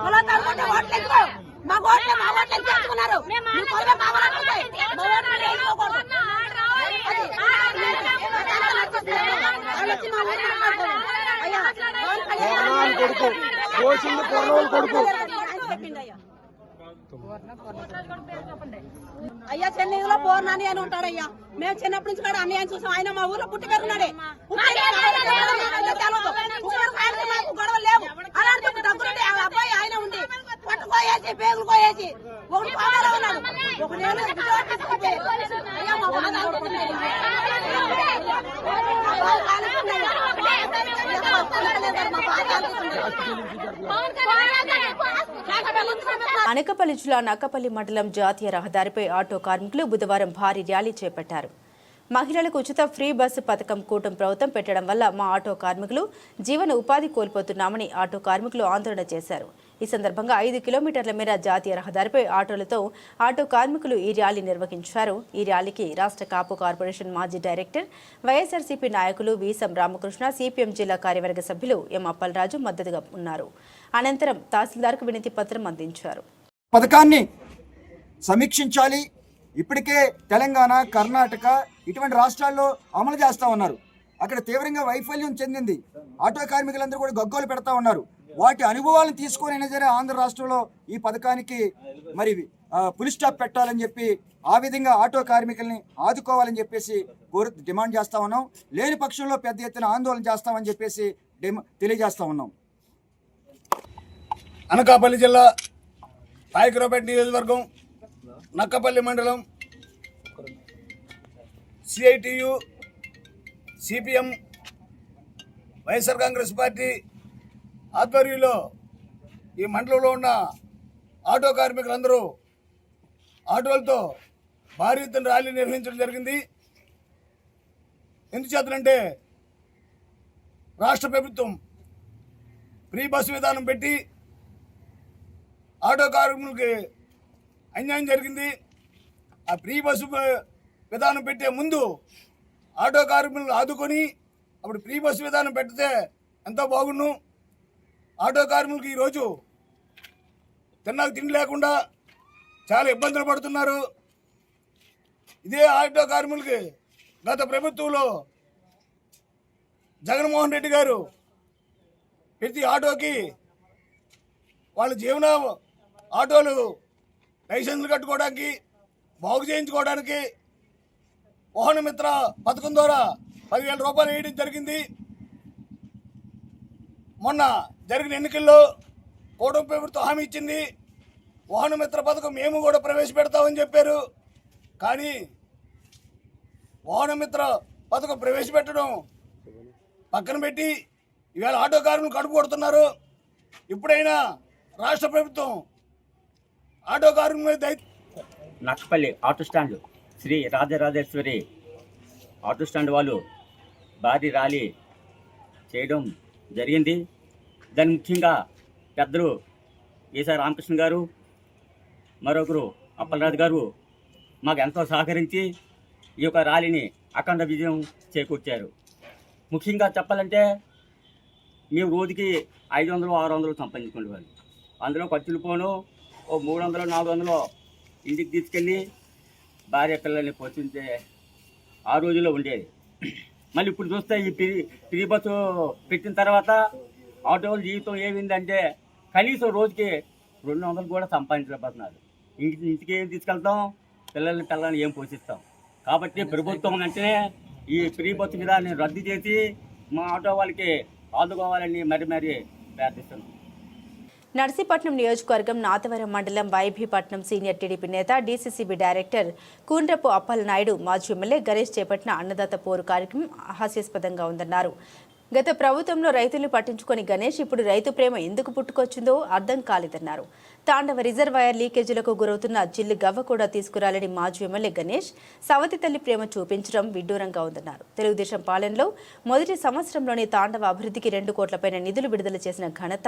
Speaker 9: కులం తక్కువ ఓట్లు ఎక్కువ. మా ఓట్లు ఎంత తెచ్చుకున్నారు? మీ కులమే కావాలంటే మా ఓట్లు వేసుకోకూడదు. అయ్యా చెన్నైలో పోర్నాని అని ఉంటాడయ్యా. మేము చిన్నప్పటి నుంచి కూడా అన్యాయం చూసాం. ఆయన మా ఊర్లో పుట్టి పెరుగున్నాడే. గొడవ లేవు. అలాంటి దగ్గరుండి ఆ అబ్బాయి ఆయన ఉండి పట్టుకోయేసి పేగులు కోయేసి ఒకటి పాదాలో ఉన్నాడు. ఒక నేను అయ్యా మా బాధ
Speaker 1: అనకాపల్లి జిల్లా నక్కపల్లి మండలం జాతీయ రహదారిపై ఆటో కార్మికులు బుధవారం భారీ ర్యాలీ చేపట్టారు. మహిళలకు ఉచిత ఫ్రీ బస్సు పథకం కూటమి ప్రభుత్వం పెట్టడం వల్ల మా ఆటో కార్మికులు జీవన ఉపాధి కోల్పోతున్నామని ఆటో కార్మికులు ఆందోళన చేశారు. ఈ సందర్భంగా 5 కిలోమీటర్ల మేర జాతీయ రహదారిపై ఆటోలతో ఆటో కార్మికులు ఈ ర్యాలీ నిర్వహించారు. ఈ ర్యాలీకి రాష్ట్ర కాపు కార్పొరేషన్ మాజీ డైరెక్టర్, వైఎస్ఆర్సీపీ నాయకులు వీసం రామకృష్ణ, సిపిఎం జిల్లా కార్యవర్గ సభ్యులు ఎం అప్పలరాజు మద్దతుగా ఉన్నారు. అనంతరం తహసీల్దార్కు వినతి పత్రం అందించారు.
Speaker 10: పథకాన్ని సమీక్షించాలి. ఇప్పటికే తెలంగాణ, కర్ణాటక ఇటువంటి రాష్ట్రాల్లో అమలు చేస్తూ ఉన్నారు. అక్కడ తీవ్రంగా వైఫల్యం చెందింది. ఆటో కార్మికులందరూ కూడా గగ్గోలు పెడతా ఉన్నారు. వాటి అనుభవాలను తీసుకొని అయినా సరే ఆంధ్ర రాష్ట్రంలో ఈ పథకానికి మరి ఫుల్ స్టాప్ పెట్టాలని చెప్పి ఆ విధంగా ఆటో కార్మికుల్ని ఆదుకోవాలని చెప్పేసి డిమాండ్ చేస్తా ఉన్నాం. లేని పక్షంలో పెద్ద ఎత్తున ఆందోళన చేస్తామని చెప్పేసి తెలియజేస్తా ఉన్నాం.
Speaker 11: అనకాపల్లి జిల్లా పాయకరావుపేట నియోజకవర్గం నక్కపల్లి మండలం CITU, CPM, YSR Congress party ఆధ్వర్యంలో ఈ మండలంలో ఉన్న ఆటో కార్మికులందరూ ఆటోలతో భారీ ఎత్తున ర్యాలీ నిర్వహించడం జరిగింది. ఎందుచేతనంటే రాష్ట్ర ప్రభుత్వం ఫ్రీ బస్సు విధానం పెట్టి ఆటో కార్మికులకి అన్యాయం జరిగింది. ఆ ఫ్రీ బస్సు విధానం పెట్టే ముందు ఆటో కార్మికులను ఆదుకొని అప్పుడు ఫ్రీ బస్సు విధానం పెడితే ఎంతో బాగుండు. ఆటో కార్మికులకు ఈరోజు తిన్నాక తిండి లేకుండా చాలా ఇబ్బందులు పడుతున్నారు. ఇదే ఆటో కార్మికులకి గత ప్రభుత్వంలో జగన్మోహన్ రెడ్డి గారు ప్రతి ఆటోకి వాళ్ళ జీవన ఆటోలు లైసెన్సులు కట్టుకోవడానికి, బాగు చేయించుకోవడానికి వాహన మిత్ర పథకం ద్వారా 10,000 రూపాయలు వేయడం జరిగింది. మొన్న జరిగిన ఎన్నికల్లో కూటమి ప్రభుత్వం హామీ ఇచ్చింది, వాహన మిత్ర పథకం మేము కూడా ప్రవేశపెడతామని చెప్పారు. కానీ వాహన మిత్ర పథకం ప్రవేశపెట్టడం పక్కన పెట్టి ఇవాళ ఆటో కార్మికులు కడుపు కొడుతున్నారు. ఇప్పుడైనా రాష్ట్ర ప్రభుత్వం ఆటో కార్మికుల
Speaker 12: Nakkapalli auto stand Sri Rajarajeshwari auto stand వాళ్ళు భారీ ర్యాలీ చేయడం జరిగింది. దాని ముఖ్యంగా పెద్దలు ఈసారి రామకృష్ణ గారు, మరొకరు అప్పలరాజు గారు మాకు ఎంతో సహకరించి ఈ యొక్క ర్యాలీని అఖండ విజయం చేకూర్చారు. ముఖ్యంగా చెప్పాలంటే మేము రోజుకి 500-600 సంపాదించుకునేవాళ్ళు. అందులో ఖర్చులు పోను ఓ 300-400 ఇంటికి తీసుకెళ్ళి భార్య పిల్లల్ని పోషించే ఆ రోజుల్లో ఉండేది. మళ్ళీ ఇప్పుడు చూస్తే ఈ ఫ్రీ బస్సు పెట్టిన తర్వాత ఆటోల జీవితం ఏమిందంటే కనీసం రోజుకి 200 కూడా సంపాదించలేకపోతున్నారు. ఇంటికి ఏం తీసుకెళ్తాం, పిల్లల్ని ఏం పోషిస్తాం. కాబట్టి ప్రభుత్వం వెంటనే ఈ ఫ్రీ బస్సు విధానాన్ని రద్దు చేసి మా ఆటో వాళ్ళకి ఆదుకోవాలని మరి ప్రార్థిస్తున్నాం.
Speaker 1: నర్సీపట్నం నియోజకవర్గం నాతవరం మండలం వైభీపట్నం సీనియర్ టీడీపీ నేత డీసీసీబీ డైరెక్టర్ కూండ్రపు అప్పలనాయుడు మాజీ ఎమ్మెల్యే గణేష్ చేపట్టిన అన్నదాత పోరు కార్యక్రమం హాస్యాస్పదంగా ఉందన్నారు. గత ప్రభుత్వంలో రైతుల్ని పట్టించుకొని గణేష్ ఇప్పుడు రైతు ప్రేమ ఎందుకు పుట్టుకొచ్చిందో అర్థం కాలేదన్నారు. తాండవ రిజర్వాయర్ లీకేజీలకు గురవుతున్న జిల్లు గవ్వ కూడా తీసుకురాలని మాజీ ఎమ్మెల్యే గణేష్ సవతి తల్లి ప్రేమ చూపించడం విడ్డూరంగా ఉందన్నారు. తెలుగుదేశం పాలనలో మొదటి సంవత్సరంలోనే తాండవ అభివృద్ధికి 2 కోట్లపైన నిధులు విడుదల చేసిన ఘనత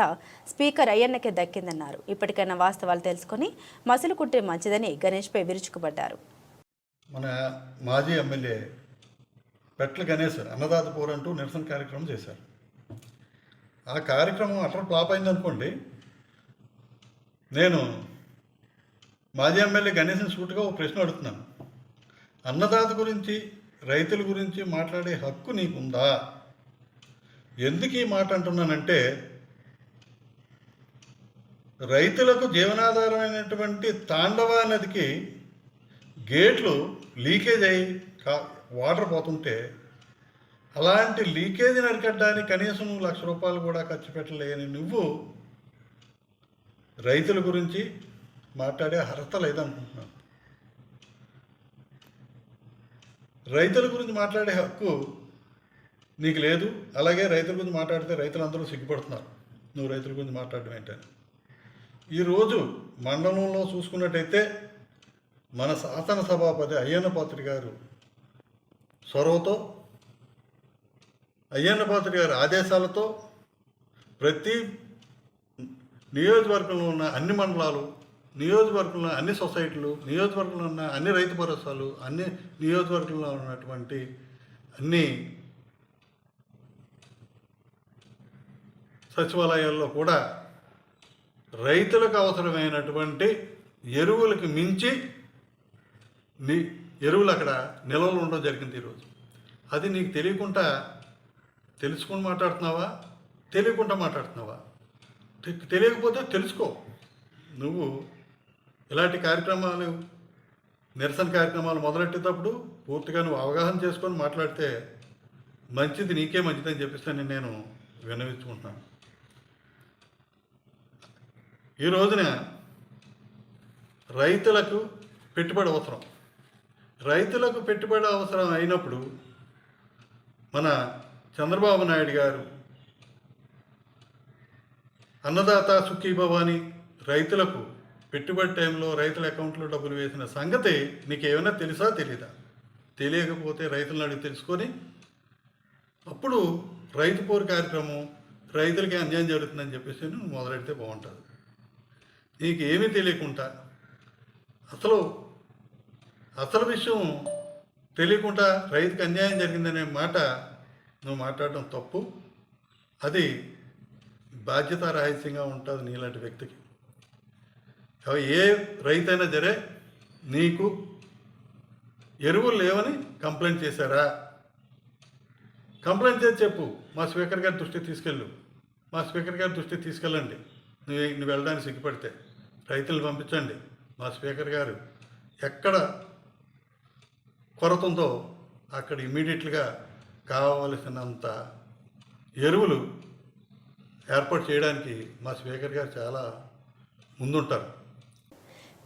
Speaker 1: స్పీకర్ అయ్యన్నకే దక్కిందన్నారు. ఇప్పటికైనా వాస్తవాలు తెలుసుకుని మసులుకుంటే మంచిదని గణేష్పై విరుచుకుపడ్డారు.
Speaker 13: మన మాజీ ఎమ్మెల్యే పెట్ల గణేష్ అన్నదాత పోరు అంటూ నిరసన కార్యక్రమం చేశారు. ఆ కార్యక్రమం అటర్ ఫ్లాప్ అయిందనుకోండి, నేను మాజీ ఎమ్మెల్యే గణేష్ని సూటుగా ఒక ప్రశ్న అడుగుతున్నాను. అన్నదాత గురించి, రైతుల గురించి మాట్లాడే హక్కు నీకుందా? ఎందుకు ఈ మాట అంటున్నానంటే, రైతులకు జీవనాధారమైనటువంటి తాండవ నదికి గేట్లు లీకేజ్ అయ్యి వాటర్ పోతుంటే అలాంటి లీకేజీని అరికట్టడానికి కనీసం 1,00,000 రూపాయలు కూడా ఖర్చు పెట్టలేని నువ్వు రైతుల గురించి మాట్లాడే అర్హత లేదనుకుంటున్నాను. రైతుల గురించి మాట్లాడే హక్కు నీకు లేదు. అలాగే రైతుల గురించి మాట్లాడితే రైతులందరూ సిగ్గుపడుతున్నారు, నువ్వు రైతుల గురించి మాట్లాడడం ఏంటని. ఈరోజు మండలంలో చూసుకున్నట్టయితే మన శాసనసభాపతి అయ్యన్న పాత్రుడు గారు చొరవతో, అయ్యన్న పాత్రుడు గారి ఆదేశాలతో ప్రతి నియోజకవర్గంలో ఉన్న అన్ని మండలాలు, నియోజకవర్గంలో అన్ని సొసైటీలు, నియోజకవర్గంలో ఉన్న అన్ని రైతు భరోసాలు, అన్ని నియోజకవర్గంలో ఉన్నటువంటి అన్ని సచివాలయాల్లో కూడా రైతులకు అవసరమైనటువంటి ఎరువులకు మించి ఎరువులు అక్కడ నిల్వలు ఉండడం జరిగింది ఈరోజు. అది నీకు తెలియకుండా తెలుసుకుని మాట్లాడుతున్నావా, తెలియకుండా మాట్లాడుతున్నావా? తెలియకపోతే తెలుసుకో. నువ్వు ఇలాంటి కార్యక్రమాలు, నిరసన కార్యక్రమాలు మొదలెట్టేటప్పుడు పూర్తిగా నువ్వు అవగాహన చేసుకొని మాట్లాడితే మంచిది, నీకే మంచిదని చెప్పిస్తాను నేను విన్నవించుకుంటున్నాను. ఈ రోజున రైతులకు పెట్టుబడి అవసరం. రైతులకు పెట్టుబడి అవసరం అయినప్పుడు మన చంద్రబాబు నాయుడు గారు అన్నదాత సుఖీభవ అని రైతులకు పెట్టుబడి టైంలో రైతుల అకౌంట్లో డబ్బులు వేసిన సంగతి నీకు ఏమైనా తెలుసా, తెలీదా? తెలియకపోతే రైతులను అడిగి తెలుసుకొని అప్పుడు రైతు పోరు కార్యక్రమం, రైతులకి అన్యాయం జరుగుతుందని చెప్పేసి నువ్వు మొదలెడితే బాగుంటుంది. నీకు ఏమీ తెలియకుండా అసలు విషయం తెలియకుండా రైతుకి అన్యాయం జరిగిందనే మాట నువ్వు మాట్లాడడం తప్పు. అది బాధ్యతారాహిత్యంగా ఉంటుంది నీలాంటి వ్యక్తికి. ఏ రైతైనా సరే నీకు ఎరువులు లేవని కంప్లైంట్ చేశారా? కంప్లైంట్ చేసి చెప్పు, మా స్పీకర్ గారి దృష్టికి తీసుకెళ్ళు. మా స్పీకర్ గారి దృష్టికి తీసుకెళ్ళండి. నువ్వు వెళ్ళడానికి సిగ్గుపడితే రైతులు పంపించండి. మా స్పీకర్ గారు ఎక్కడ కొరత ఉందో అక్కడ ఇమీడియట్గా కావలసినంత ఎరువులు ఏర్పాటు చేయడానికి మా స్పీకర్ గారు చాలా ముందుంటారు.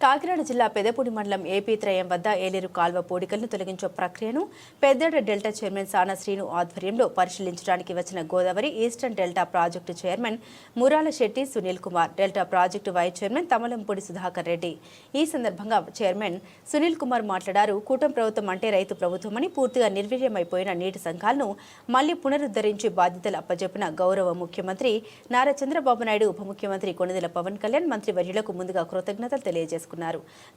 Speaker 1: కాకినాడ జిల్లా పెదపూడి మండలం ఏపీ త్రయం వద్ద ఏలేరు కాల్వ పూడికలను తొలగించే ప్రక్రియను పెద్దాడ డెల్టా చైర్మన్ సానా శ్రీను ఆధ్వర్యంలో పరిశీలించడానికి వచ్చిన Godavari eastern delta project chairman Murala Shetty Sunil Kumar, delta project vice chairman Tamalampudi Sudhakar Reddy. ఈ సందర్భంగా చైర్మన్ సునీల్ కుమార్ మాట్లాడారు. కూటమి ప్రభుత్వం అంటే రైతు ప్రభుత్వమని, పూర్తిగా నిర్వీర్యమైపోయిన నీటి సంఘాలను మళ్లీ పునరుద్ధరించి బాధ్యతలు అప్పజెప్పిన గౌరవ ముఖ్యమంత్రి నారా చంద్రబాబు నాయుడు, ఉప ముఖ్యమంత్రి కొణిదెల పవన్ కళ్యాణ్ మంత్రివర్యులకు ముందుగా కృతజ్ఞతలు తెలియజేశారు.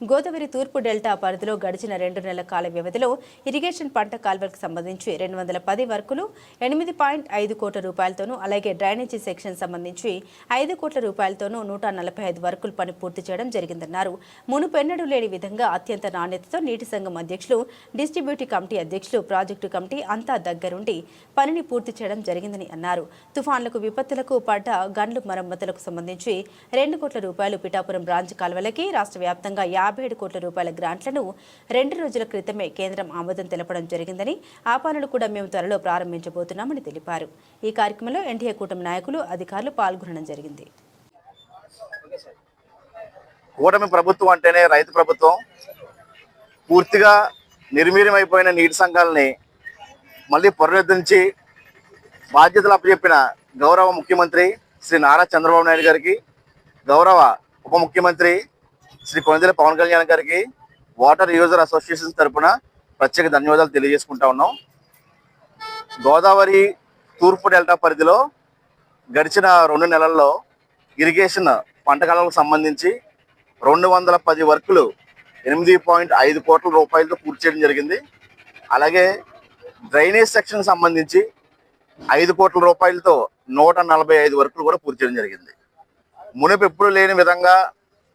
Speaker 1: గోదావరి తూర్పు డెల్టా పరిధిలో గడిచిన 2 నెలల కాల వ్యవధిలో ఇరిగేషన్ పంట కాల్వలకు సంబంధించి 210 వర్కులు 8.5 కోట్ల రూపాయలతోనూ, అలాగే డ్రైనేజీ సెక్షన్ సంబంధించి 5 కోట్ల రూపాయలతోనూ 145 వర్కులు పని పూర్తి చేయడం జరిగిందన్నారు. మునుపెన్నడూ లేని విధంగా అత్యంత నాణ్యతతో నీటి సంఘం అధ్యక్షులు, డిస్ట్రిబ్యూటివ్ కమిటీ అధ్యక్షులు, ప్రాజెక్టు కమిటీ అంతా దగ్గరుండి పనిని పూర్తి చేయడం జరిగిందని అన్నారు. తుఫాన్లకు, విపత్తులకు పడ్డ గండ్లు మరమ్మతులకు సంబంధించి 2 కోట్ల రూపాయలు పిఠాపురం బ్రాంచ్ కాల్వలకి, రాష్ట్ర వ్యాప్తంగా 57 కోట్ల రూపాయల గ్రాంట్లను 2 రోజుల క్రితమే కేంద్రం ఆమోదం తెలపడం జరిగిందని, ఆ పనులు కూడా మేము త్వరలో ప్రారంభించబోతున్నామని తెలిపారు. ఈ కార్యక్రమంలో ఎన్డీఏ కూటమి నాయకులు, అధికారులు పాల్గొనడం జరిగింది.
Speaker 14: కూటమి ప్రభుత్వం అంటేనే రైతు ప్రభుత్వం. పూర్తిగా నిర్వీర్యమైపోయిన నీటి సంఘాలని మళ్ళీ పునరుద్ధరించి బాధ్యతలు అప్పచెప్పిన గౌరవ ముఖ్యమంత్రి శ్రీ నారా చంద్రబాబు నాయుడు గారికి, గౌరవ ఉప ముఖ్యమంత్రి శ్రీ కొణిదెల పవన్ కళ్యాణ్ గారికి వాటర్ యూజర్ అసోసియేషన్ తరఫున ప్రత్యేక ధన్యవాదాలు తెలియజేసుకుంటా ఉన్నాం. గోదావరి తూర్పు డెల్టా పరిధిలో గడిచిన 2 నెలల్లో ఇరిగేషన్ పంట కాలాలకు సంబంధించి 210 వర్కులు 8.5 కోట్ల రూపాయలతో పూర్తి చేయడం జరిగింది. అలాగే డ్రైనేజ్ సెక్షన్ సంబంధించి 5 కోట్ల రూపాయలతో 145 వర్కులు కూడా పూర్తి చేయడం జరిగింది. మునుపు ఎప్పుడు లేని విధంగా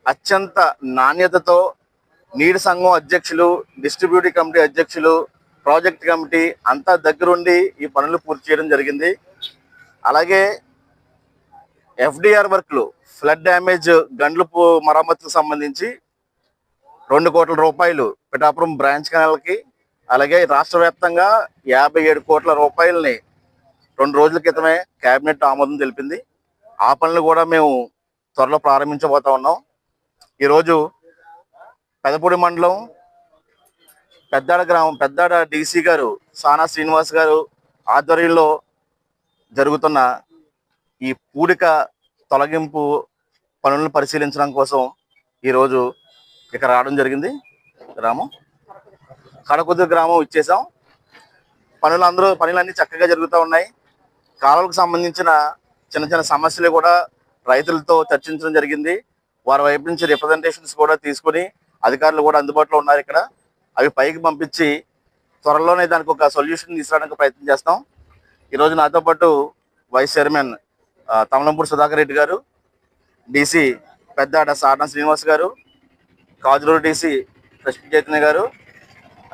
Speaker 14: అత్యంత నాణ్యతతో నీటి సంఘం అధ్యక్షులు, డిస్ట్రిబ్యూటివ్ కమిటీ అధ్యక్షులు, ప్రాజెక్ట్ కమిటీ అంతా దగ్గరుండి ఈ పనులు పూర్తి చేయడం జరిగింది. అలాగే ఎఫ్డిఆర్ వర్క్లు, ఫ్లడ్ డ్యామేజ్ గండ్లు మరమ్మతులకు సంబంధించి 2 కోట్ల రూపాయలు పిఠాపురం బ్రాంచ్ కెనాల్కి, అలాగే రాష్ట్ర వ్యాప్తంగా 57 కోట్ల రూపాయలని 2 రోజుల క్రితమే కేబినెట్ ఆమోదం తెలిపింది. ఆ పనులు కూడా మేము త్వరలో ప్రారంభించబోతా ఉన్నాం. ఈరోజు పెదపూడి మండలం పెద్దాడ డీసీ గారు సానా శ్రీనివాస్ గారు ఆధ్వర్యంలో జరుగుతున్న ఈ పూడిక తొలగింపు పనులను పరిశీలించడం కోసం ఈరోజు ఇక్కడ రావడం జరిగింది. కడకుదురు గ్రామం ఇచ్చేసాం. పనులన్నీ చక్కగా జరుగుతూ ఉన్నాయి. కాలువలకు సంబంధించిన చిన్న సమస్యలు కూడా రైతులతో చర్చించడం జరిగింది. వారి వైపు నుంచి రిప్రజెంటేషన్స్ కూడా తీసుకుని అధికారులు కూడా అందుబాటులో ఉన్నారు ఇక్కడ. అవి పైకి పంపించి త్వరలోనే దానికి ఒక సొల్యూషన్ తీసుకురావడానికి ప్రయత్నం చేస్తాం. ఈరోజు నాతో పాటు వైస్ చైర్మన్ తమలంపూడి సుధాకర్ రెడ్డి గారు, డీసీ పెద్దాడ సానా శ్రీనివాస్ గారు, కాజులూరు డీసీ కృష్ణ చైతన్య గారు,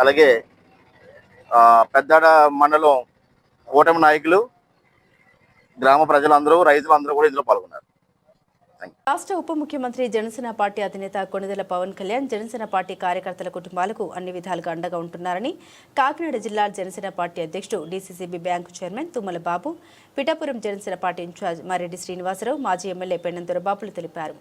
Speaker 14: అలాగే పెద్దాడ మండలం కూటమి నాయకులు, గ్రామ ప్రజలందరూ, రైతులందరూ కూడా ఇందులో పాల్గొన్నారు.
Speaker 1: రాష్ట్ర ఉప ముఖ్యమంత్రి, జనసేన పార్టీ అధినేత కొణిదెల పవన్ కళ్యాణ్ జనసేన పార్టీ కార్యకర్తల కుటుంబాలకు అన్ని విధాలుగా అండగా ఉంటున్నారని కాకినాడ జిల్లా జనసేన పార్టీ అధ్యక్షుడు, డీసీసీబీ బ్యాంకు చైర్మన్ తుమ్మల బాబు, పిఠాపురం జనసేన పార్టీ ఇన్ఛార్జ్ మర్రెడ్డి శ్రీనివాసరావు, మాజీ ఎమ్మెల్యే పెన్నెం దొరబాబులు తెలిపారు.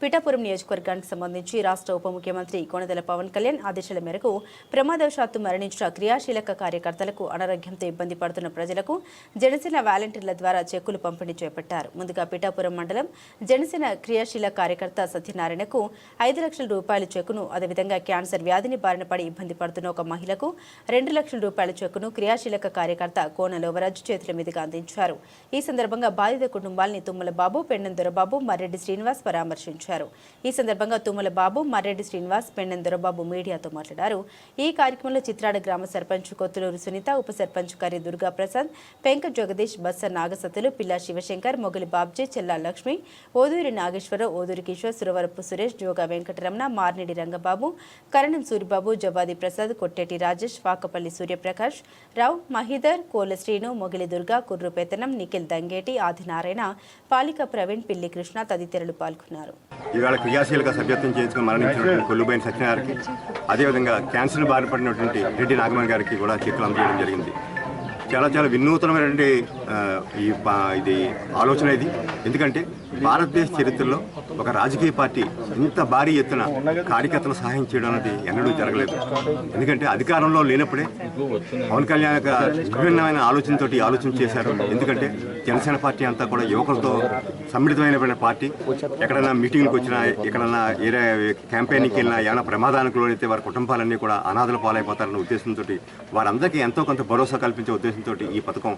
Speaker 1: పిఠాపురం నియోజకవర్గానికి సంబంధించి రాష్ట్ర ఉప ముఖ్యమంత్రి కొణిదెల పవన్ కళ్యాణ్ ఆదేశాల మేరకు ప్రమాదవశాత్తు మరణించిన క్రియాశీలక కార్యకర్తలకు, అనారోగ్యంతో ఇబ్బంది పడుతున్న ప్రజలకు జనసేన వాలంటీర్ల ద్వారా చెక్కులు పంపిణీ చేపట్టారు. ముందుగా పిఠాపురం మండలం జనసేన క్రియాశీల కార్యకర్త సత్యనారాయణకు 5 లక్షల రూపాయల చెక్కును, అదేవిధంగా క్యాన్సర్ వ్యాధిని బారిన పడి ఇబ్బంది పడుతున్న ఒక మహిళకు 2 లక్షల రూపాయల చెక్కును క్రియాశీలక కార్యకర్త కోన లోవరాజు చేతుల మీదుగా అందించారు. ఈ సందర్భంగా బాధిత కుటుంబాలని తుమ్మల బాబు, పెన్నెం దొరబాబు, మర్రెడ్డి శ్రీనివాస్ పరామర్శించారు. ప్రారంభించారు. ఈ సందర్భంగా తుమ్మల బాబు, మర్రెడ్డి శ్రీనివాస్, పెన్నెం దొరబాబు మీడియాతో మాట్లాడారు. ఈ కార్యక్రమంలో చిత్రాడ గ్రామ సర్పంచ్ కొత్తులూరు సునీత, ఉప సర్పంచ్ కరి దుర్గా ప్రసాద్, పెంక జగదీష్, బస్స నాగసత్తులు, పిల్లా శివశంకర్, మొగలి బాబ్జీ, చెల్లా లక్ష్మి, ఓదూరి నాగేశ్వరరావు, ఓదూరి కిషోర్, సురవరపు సురేష్, జోగా వెంకటరమణ, మార్నిడి రంగబాబు, కరణం సూరిబాబు, జవాది ప్రసాద్, కొట్టేటి రాజేష్, వాకపల్లి సూర్యప్రకాష్ రావు, మహిదర్, కోల శ్రీను, మొగిలి దుర్గా, కుర్రు పెత్తనం, నిఖిల్ దంగేటి, ఆదినారాయణ, పాలిక ప్రవీణ్, పిల్లి కృష్ణ తదితరులు పాల్గొన్నారు.
Speaker 15: ఇవాళ క్రియాశీలక సభ్యత్వం చేసుకుని మరణించినటువంటి కొల్లుబోయిన సత్యనారాయణకి, అదేవిధంగా క్యాన్సర్ బారిన పడినటువంటి రెడ్డి నాగమణి గారికి కూడా చెక్కులు అందజేయడం జరిగింది. చాలా చాలా వినూతనమైనటువంటి ఇది ఆలోచన ఇది. ఎందుకంటే భారతదేశ చరిత్రలో ఒక రాజకీయ పార్టీ ఇంత భారీ ఎత్తున కార్యకర్తలు సహాయం చేయడం అనేది ఎన్నడూ జరగలేదు. ఎందుకంటే అధికారంలో లేనప్పుడే పవన్ కళ్యాణ్ యొక్క విభిన్నమైన ఆలోచన చేశారు. ఎందుకంటే జనసేన పార్టీ అంతా కూడా యువకులతో సమ్మిళితమైన పార్టీ. ఎక్కడైనా మీటింగ్కి వచ్చినా, ఎక్కడైనా ఏరే క్యాంపెయిన్కి వెళ్ళినా, ఏమైనా ప్రమాదానికి లోనైతే వారి కుటుంబాలన్నీ కూడా అనాథల పాలైపోతారన్న ఉద్దేశంతో, వారందరికీ ఎంతో కొంత భరోసా కల్పించే ఉద్దేశంతో ఈ పథకం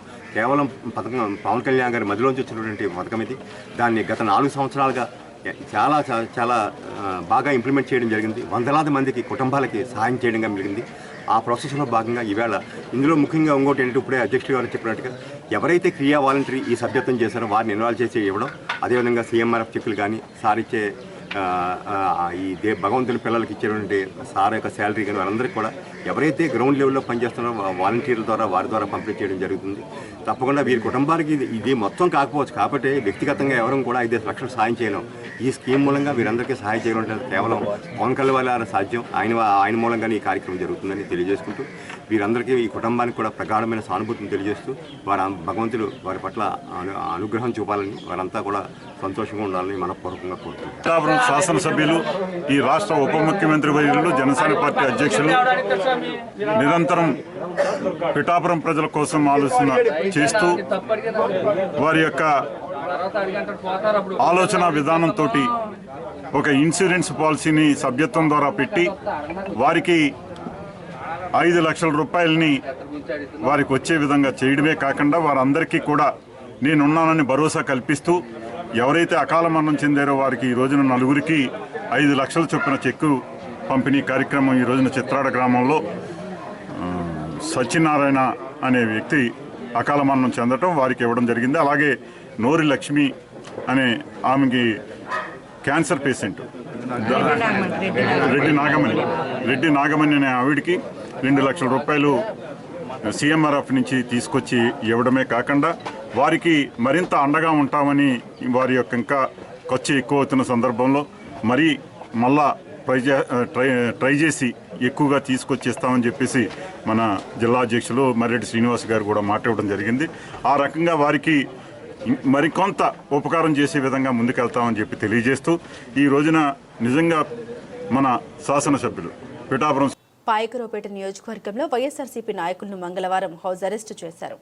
Speaker 15: పవన్ కళ్యాణ్ గారి మధ్యలోంచి వచ్చినటువంటి పథకం ఇది. దాన్ని గత 4 సంవత్సరాలుగా చాలా చాలా బాగా ఇంప్లిమెంట్ చేయడం జరిగింది. వందలాది మందికి కుటుంబాలకి సహాయం చేయడం జరిగింది. ఆ ప్రాసెస్లో భాగంగా ఈవేళ ఇందులో ముఖ్యంగా ఇంకోటి ఏంటంటే, ఇప్పుడే అధ్యక్షుడు గారు చెప్పినట్టుగా ఎవరైతే క్రియా వాలంటరీ ఈ సభ్యత్వం చేశారో వారిని ఇన్వాల్వ్ చేసి ఇవ్వడం, అదేవిధంగా సీఎంఆర్ఎఫ్ చెక్కులు కానీ, సార్ ఇచ్చే ఈ భగవంతుని పిల్లలకి ఇచ్చేటువంటి సార్ యొక్క శాలరీ కానీ, వాళ్ళందరికీ కూడా ఎవరైతే గ్రౌండ్ లెవెల్లో పనిచేస్తున్నారో వాలంటీర్ల ద్వారా వారి ద్వారా పంపిణీ చేయడం జరుగుతుంది. తప్పకుండా వీరి కుటుంబానికి ఇది మొత్తం కాకపోవచ్చు, కాబట్టి వ్యక్తిగతంగా ఎవరూ కూడా 5 లక్షలు సాయం చేయలేం. ఈ స్కీమ్ మూలంగా వీరందరికీ సహాయం చేయడం కేవలం పవన్ కళ్యాణ్ సాధ్యం. ఆయన మూలంగానే ఈ కార్యక్రమం జరుగుతుందని తెలియజేసుకుంటూ, వీరందరికీ ఈ కుటుంబానికి కూడా ప్రగాఢమైన సానుభూతిని తెలియజేస్తూ, భగవంతుడు వారి పట్ల అనుగ్రహం చూపాలని, వారంతా కూడా సంతోషంగా ఉండాలని మనపూర్వకంగా కోరుతున్నాం.
Speaker 16: శాసనసభ్యులు, ఈ రాష్ట్ర ఉప ముఖ్యమంత్రి వర్యులు, జనసేన పార్టీ అధ్యక్షులు నిరంతరం పిఠాపురం ప్రజల కోసం ఆలోచన చేస్తూ వారి యొక్క ఆలోచన విధానంతో ఒక ఇన్సూరెన్స్ పాలసీని సభ్యత్వం ద్వారా పెట్టి వారికి 5 లక్షల రూపాయలని వారికి వచ్చే విధంగా చేయడమే కాకుండా వారందరికీ కూడా నేనున్నానని భరోసా కల్పిస్తూ, ఎవరైతే అకాల మరణం చెందారో వారికి ఈ రోజున 4గురికి 5 లక్షల చొప్పున చెక్కు పంపిణీ కార్యక్రమం ఈ రోజున చిత్రాడ గ్రామంలో సత్యనారాయణ అనే వ్యక్తి అకాల మరణం చెందటం వారికి ఇవ్వడం జరిగింది. అలాగే నోరి లక్ష్మి అనే ఆమెకి క్యాన్సర్ పేషెంట్, రెడ్డి నాగమణి అనే ఆవిడికి 2 లక్షల రూపాయలు సీఎంఆర్ఎఫ్ నుంచి తీసుకొచ్చి ఇవ్వడమే కాకుండా వారికి మరింత అండగా ఉంటామని, వారి యొక్క ఇంకా ఖర్చు ఎక్కువ అవుతున్న సందర్భంలో మళ్ళా ట్రై చేసి ఎక్కువగా తీసుకొచ్చేస్తామని చెప్పేసి మన జిల్లా అధ్యక్షులు మర్రెడ్డి శ్రీనివాస్ గారు కూడా మాట్లాడడం జరిగింది. ఆ రకంగా వారికి మరికొంత ఉపకారం చేసే విధంగా ముందుకెళ్తామని చెప్పి తెలియజేస్తూ, ఈ రోజున నిజంగా మన శాసనసభ్యులు పిఠాపురం
Speaker 1: పాయకరావుపేట నియోజకవర్గంలో వైఎస్ఆర్సీపీ నాయకులను మంగళవారం హౌస్ అరెస్టు చేశారు.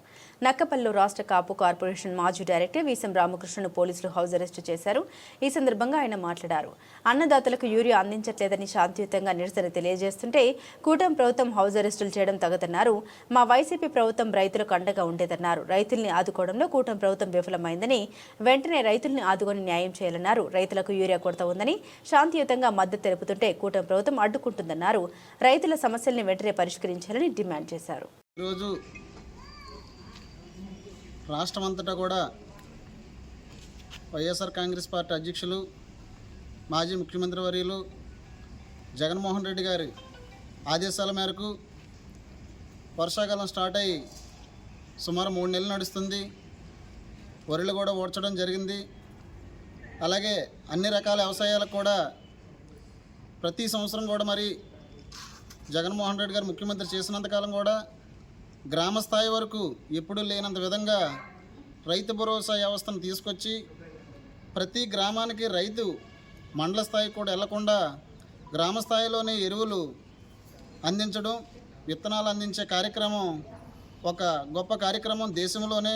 Speaker 1: నక్కపల్లిలో రాష్ట్ర కాపు కార్పొరేషన్ మాజీ డైరెక్టర్ వీసం రామకృష్ణను పోలీసులు హౌస్ అరెస్టు చేశారు. ఈ సందర్భంగా ఆయన మాట్లాడారు. అన్నదాతలకు యూరియా అందించట్లేదని శాంతియుతంగా నిరసన తెలియజేస్తుంటే కూటమి ప్రభుత్వం హౌస్ అరెస్టులు చేయడం తగదన్నారు. మా వైసీపీ ప్రభుత్వం రైతులకు అండగా ఉండేదన్నారు. రైతుల్ని ఆదుకోవడంలో కూటమి ప్రభుత్వం విఫలమైందని, వెంటనే రైతుల్ని ఆదుకొని న్యాయం చేయాలన్నారు. రైతులకు యూరియా కొరత ఉందని శాంతియుతంగా మద్దతు తెలుపుతుంటే కూటమి ప్రభుత్వం అడ్డుకుంటుందన్నారు. రైతుల సమస్యల్ని వెంటనే పరిష్కరించాలని డిమాండ్ చేశారు.
Speaker 17: ఈరోజు రాష్ట్రమంతటా కూడా వైఎస్ఆర్ కాంగ్రెస్ పార్టీ అధ్యక్షులు, మాజీ ముఖ్యమంత్రి వర్యులు జగన్మోహన్ రెడ్డి గారి ఆదేశాల మేరకు వర్షాకాలం స్టార్ట్ అయ్యి సుమారు 3 నెలలు నడుస్తుంది. వరిలు కూడా ఓడ్చడం జరిగింది. అలాగే అన్ని రకాల వ్యవసాయాలకు కూడా ప్రతి సంవత్సరం కూడా మరి జగన్మోహన్ రెడ్డి గారు ముఖ్యమంత్రి చేసినంతకాలం కూడా గ్రామ స్థాయి వరకు ఎప్పుడూ లేనంత విధంగా రైతు భరోసా వ్యవస్థను తీసుకొచ్చి ప్రతి గ్రామానికి రైతు మండల స్థాయికి కూడా వెళ్లకుండా గ్రామ స్థాయిలోనే ఎరువులు అందించడం, విత్తనాలు అందించే కార్యక్రమం ఒక గొప్ప కార్యక్రమం. దేశంలోనే